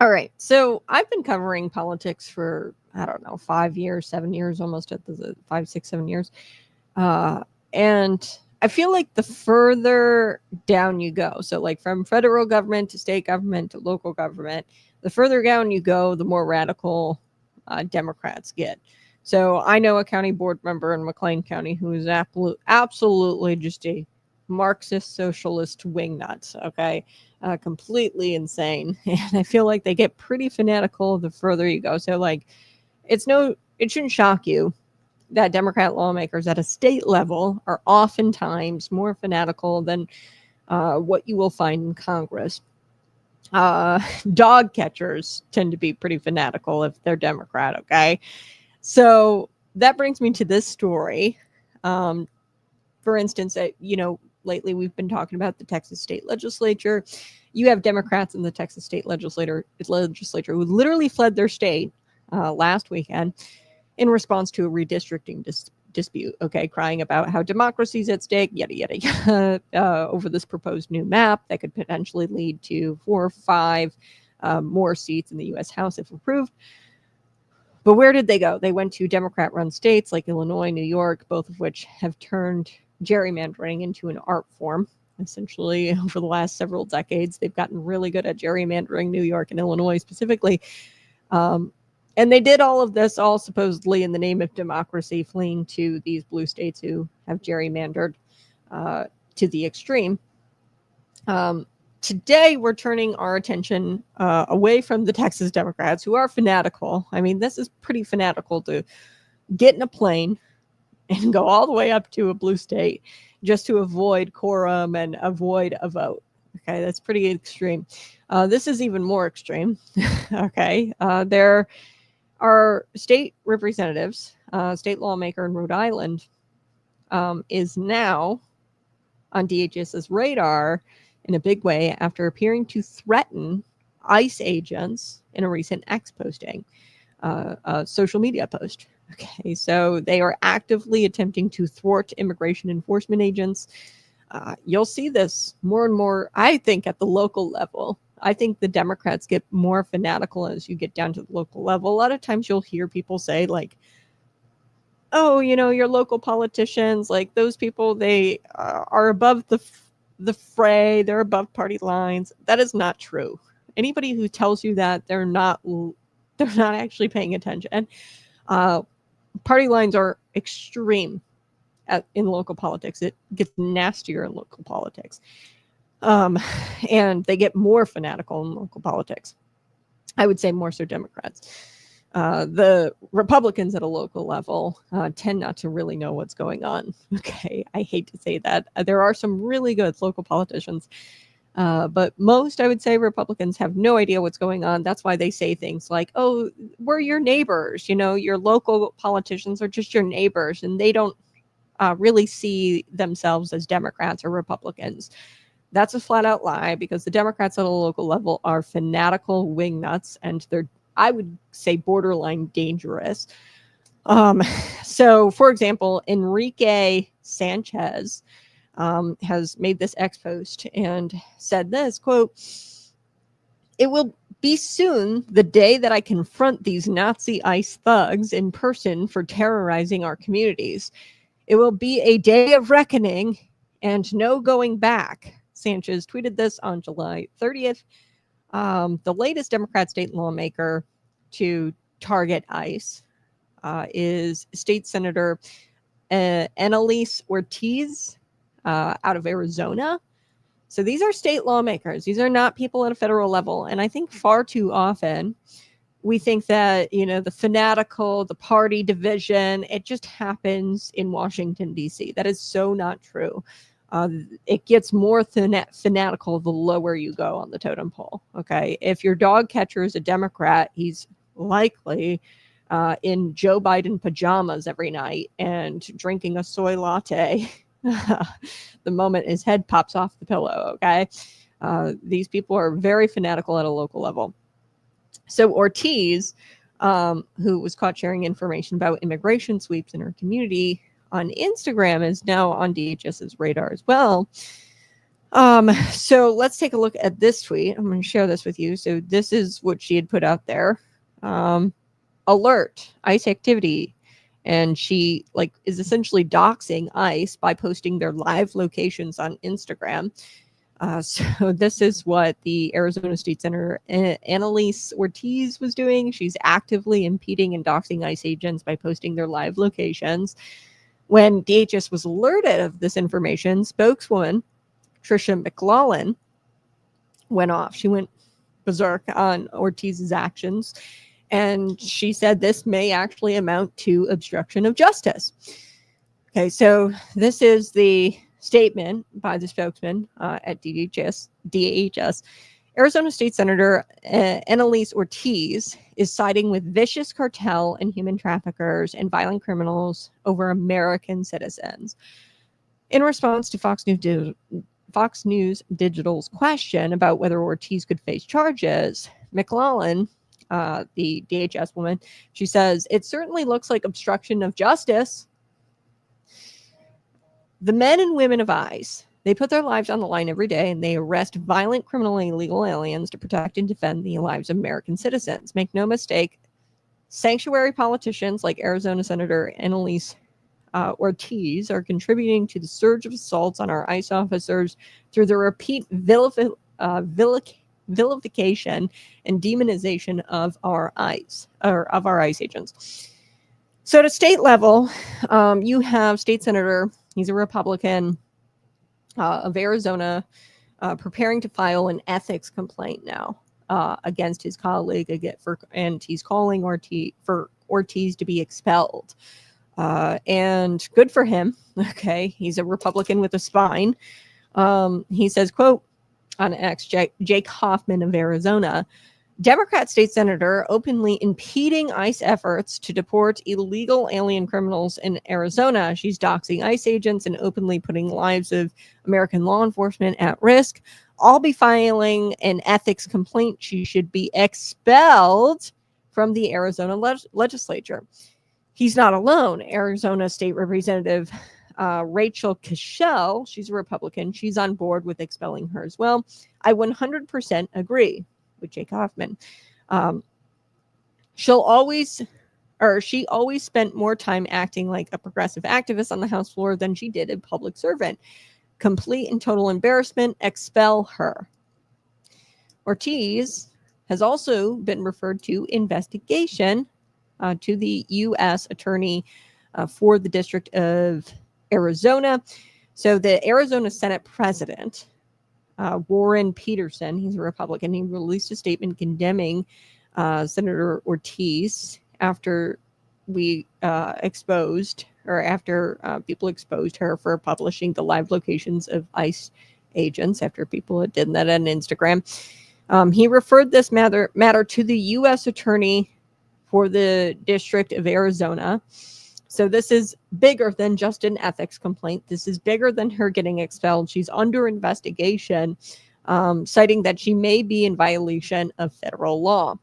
All right, so I've been covering politics for, 5 years, 7 years, almost at the 5, 6, 7 years. And I feel like the further down you go, so like from federal government to state government to local government, the further down you go, the more radical Democrats get. So I know a county board member in McLean County who is absolutely just a Marxist socialist wingnut, okay? Completely insane. And I feel like they get pretty fanatical the further you go. So like, it shouldn't shock you that Democrat lawmakers at a state level are oftentimes more fanatical than what you will find in Congress. Dog catchers tend to be pretty fanatical if they're Democrat, okay? So that brings me to this story. For instance, lately we've been talking about the Texas state legislature. You have Democrats in the Texas state legislature who literally fled their state last weekend in response to a redistricting dispute, okay, crying about how democracy's at stake, yada, yada, yada, over this proposed new map that could potentially lead to 4 or 5 more seats in the U.S. House if approved. But where did they go? They went to Democrat-run states like Illinois, New York, both of which have turned gerrymandering into an art form. Essentially, over the last several decades, they've gotten really good at gerrymandering, New York and Illinois specifically. And they did all of this all supposedly in the name of democracy, fleeing to these blue states who have gerrymandered to the extreme. Today, we're turning our attention away from the Texas Democrats, who are fanatical. I mean, this is pretty fanatical to get in a plane and go all the way up to a blue state just to avoid quorum and avoid a vote. Okay, that's pretty extreme. This is even more extreme. Okay, there are state representatives, state lawmaker in Rhode Island is now on DHS's radar in a big way after appearing to threaten ICE agents in a recent X posting, a social media post. Okay, so they are actively attempting to thwart immigration enforcement agents. You'll see this more and more, I think, at the local level. I think the Democrats get more fanatical as you get down to the local level. A lot of times you'll hear people say like, oh, your local politicians, like those people, they are above the fray, they're above party lines. That is not true. Anybody who tells you that, they're not actually paying attention. Party lines are extreme in local politics. It gets nastier in local politics. And they get more fanatical in local politics. I would say more so Democrats. The Republicans at a local level tend not to really know what's going on. Okay, I hate to say that. There are some really good local politicians, but most, I would say, Republicans have no idea what's going on. That's why they say things like, oh, we're your neighbors. Your local politicians are just your neighbors, and they don't really see themselves as Democrats or Republicans. That's a flat out lie, because the Democrats at a local level are fanatical wingnuts, and they're, I would say, borderline dangerous. So, for example, Enrique Sanchez has made this X post and said this, quote, "It will be soon the day that I confront these Nazi ICE thugs in person for terrorizing our communities. It will be a day of reckoning and no going back." Sanchez tweeted this on July 30th. The latest Democrat state lawmaker to target ICE is State Senator Annalise Ortiz out of Arizona. So these are state lawmakers. These are not people at a federal level. And I think far too often we think that, you know, the fanatical, the party division, it just happens in Washington, D.C. That is so not true. It gets more fanatical the lower you go on the totem pole. Okay. If your dog catcher is a Democrat, he's likely in Joe Biden pajamas every night and drinking a soy latte the moment his head pops off the pillow. Okay. These people are very fanatical at a local level. So Ortiz, who was caught sharing information about immigration sweeps in her community on Instagram, is now on DHS's radar as well. So let's take a look at this tweet. I'm going to share this with you. So this is what she had put out there. Alert, ICE activity. And she is essentially doxing ICE by posting their live locations on Instagram. So this is what the Arizona State Senator Annalise Ortiz was doing. She's actively impeding and doxing ICE agents by posting their live locations. When DHS was alerted of this information, spokeswoman Tricia McLaughlin went off. She went berserk on Ortiz's actions, and she said this may actually amount to obstruction of justice. Okay, so this is the statement by the spokesman at DHS. Arizona State Senator Annalise Ortiz is siding with vicious cartel and human traffickers and violent criminals over American citizens. In response to Fox News Digital's question about whether Ortiz could face charges, McLaughlin, the DHS woman, she says, "It certainly looks like obstruction of justice. The men and women of ICE, they put their lives on the line every day, and they arrest violent, criminally illegal aliens to protect and defend the lives of American citizens. Make no mistake, sanctuary politicians like Arizona Senator Annalise Ortiz are contributing to the surge of assaults on our ICE officers through the repeat vilification and demonization of our ICE agents." So at a state level, you have State Senator, he's a Republican of Arizona, preparing to file an ethics complaint now against his colleague, and he's calling for Ortiz to be expelled. And good for him. Okay, he's a Republican with a spine. He says, quote, on X, Jake Hoffman of Arizona, "Democrat state senator openly impeding ICE efforts to deport illegal alien criminals in Arizona. She's doxing ICE agents and openly putting lives of American law enforcement at risk. I'll be filing an ethics complaint. She should be expelled from the Arizona legislature." He's not alone. Arizona State Representative Rachel Cashel, she's a Republican. She's on board with expelling her as well. I 100% agree with Jake Hoffman. She always spent more time acting like a progressive activist on the House floor than she did a public servant. Complete and total embarrassment. Expel her. Ortiz has also been referred to investigation to the U.S. Attorney for the District of Arizona. So the Arizona Senate President, Warren Peterson, he's a Republican, he released a statement condemning Senator Ortiz after people exposed her for publishing the live locations of ICE agents, after people had done that on Instagram. He referred this matter to the U.S. Attorney for the District of Arizona, So this is bigger than just an ethics complaint. This is bigger than her getting expelled. She's under investigation, citing that she may be in violation of federal law.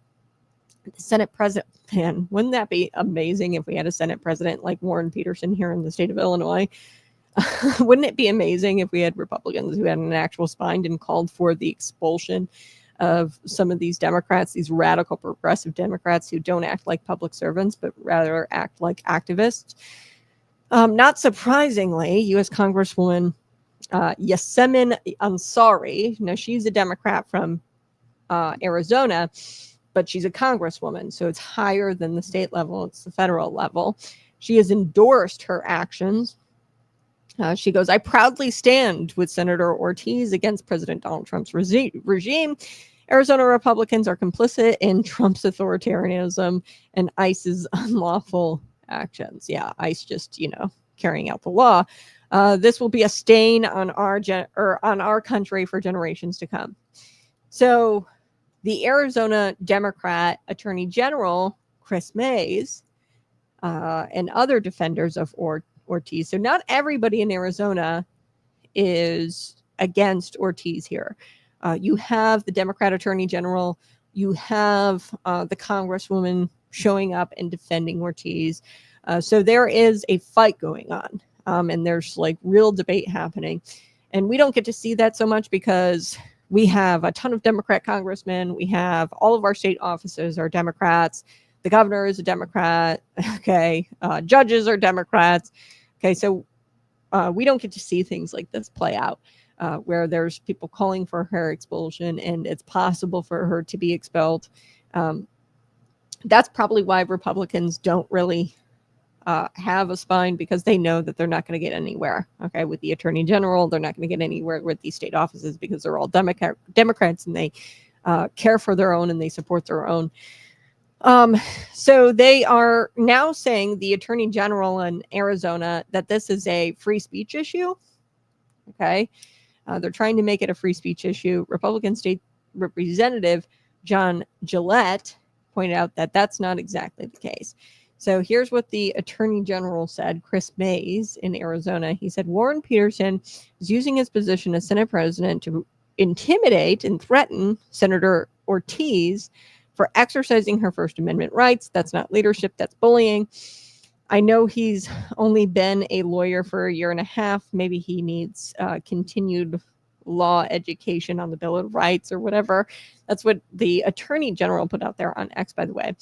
The Senate president, man, wouldn't that be amazing if we had a Senate president like Warren Peterson here in the state of Illinois? Wouldn't it be amazing if we had Republicans who had an actual spine and called for the expulsion of some of these Democrats, these radical progressive Democrats who don't act like public servants, but rather act like activists? Not surprisingly, U.S. Congresswoman Yasemin Ansari, now she's a Democrat from Arizona, but she's a congresswoman, so it's higher than the state level, it's the federal level. She has endorsed her actions. She goes, I proudly stand with Senator Ortiz against President Donald Trump's regime. Arizona Republicans are complicit in Trump's authoritarianism and ICE's unlawful actions. Yeah, ICE just, carrying out the law. This will be a stain on our country for generations to come. So the Arizona Democrat Attorney General, Chris Mays, and other defenders of Ortiz. So not everybody in Arizona is against Ortiz here. You have the Democrat Attorney General. You have the Congresswoman showing up and defending Ortiz. So there is a fight going on. And there's like real debate happening. And we don't get to see that so much because we have a ton of Democrat congressmen. We have all of our state offices are Democrats. The governor is a Democrat. Okay. Judges are Democrats. Okay. So we don't get to see things like this play out where there's people calling for her expulsion and it's possible for her to be expelled. That's probably why Republicans don't really have a spine, because they know that they're not going to get anywhere. Okay, with the attorney general, they're not going to get anywhere with these state offices because they're all Democrats and they care for their own and they support their own. So they are now saying, the attorney general in Arizona, that this is a free speech issue. Okay, they're trying to make it a free speech issue. Republican State Representative John Gillette pointed out that that's not exactly the case. So here's what the attorney general said, Chris Mays in Arizona. He said, Warren Peterson is using his position as Senate president to intimidate and threaten Senator Ortiz for exercising her First Amendment rights. That's not leadership, that's bullying. I know he's only been a lawyer for a year and a half. Maybe he needs continued law education on the Bill of Rights or whatever. That's what the attorney general put out there on X, by the way.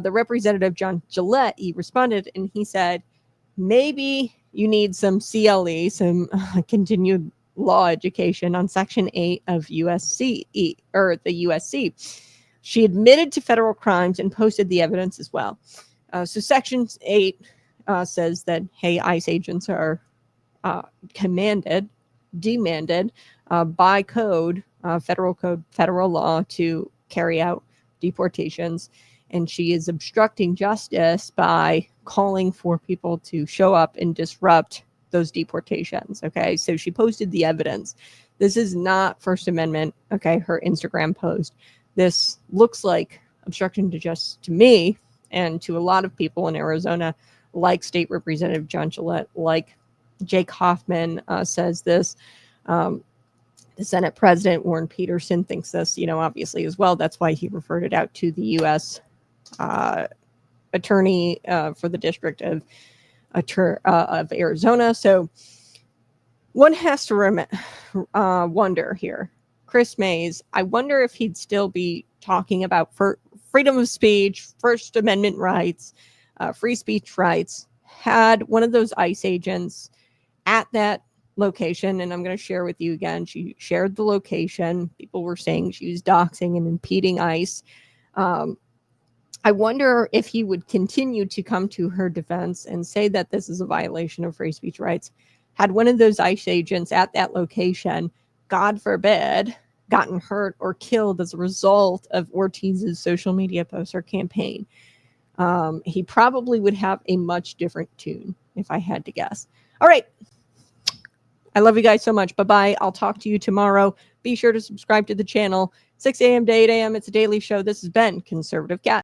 The representative, John Gillette, he responded and he said, maybe you need some CLE, some continued law education on Section 8 of USC. She admitted to federal crimes and posted the evidence as well. So Section 8 says that, hey, ICE agents are demanded by federal law to carry out deportations. And she is obstructing justice by calling for people to show up and disrupt those deportations. Okay, so she posted the evidence. This is not First Amendment. Okay, her Instagram post. This looks like obstruction to justice to me and to a lot of people in Arizona, like State Representative John Gillette, like Jake Hoffman says this. The Senate President Warren Peterson thinks this, obviously as well. That's why he referred it out to the U.S. Attorney for the District of Arizona. So one has to wonder here, Chris Mays, I wonder if he'd still be talking about freedom of speech, First Amendment rights, free speech rights, had one of those ICE agents at that location. And I'm going to share with you again, she shared the location. People were saying she was doxing and impeding ICE. I wonder if he would continue to come to her defense and say that this is a violation of free speech rights. Had one of those ICE agents at that location, God forbid, gotten hurt or killed as a result of Ortiz's social media posts or campaign, he probably would have a much different tune, if I had to guess. All right. I love you guys so much. Bye-bye. I'll talk to you tomorrow. Be sure to subscribe to the channel. 6 a.m. to 8 a.m. It's a daily show. This has been Conservative Cat.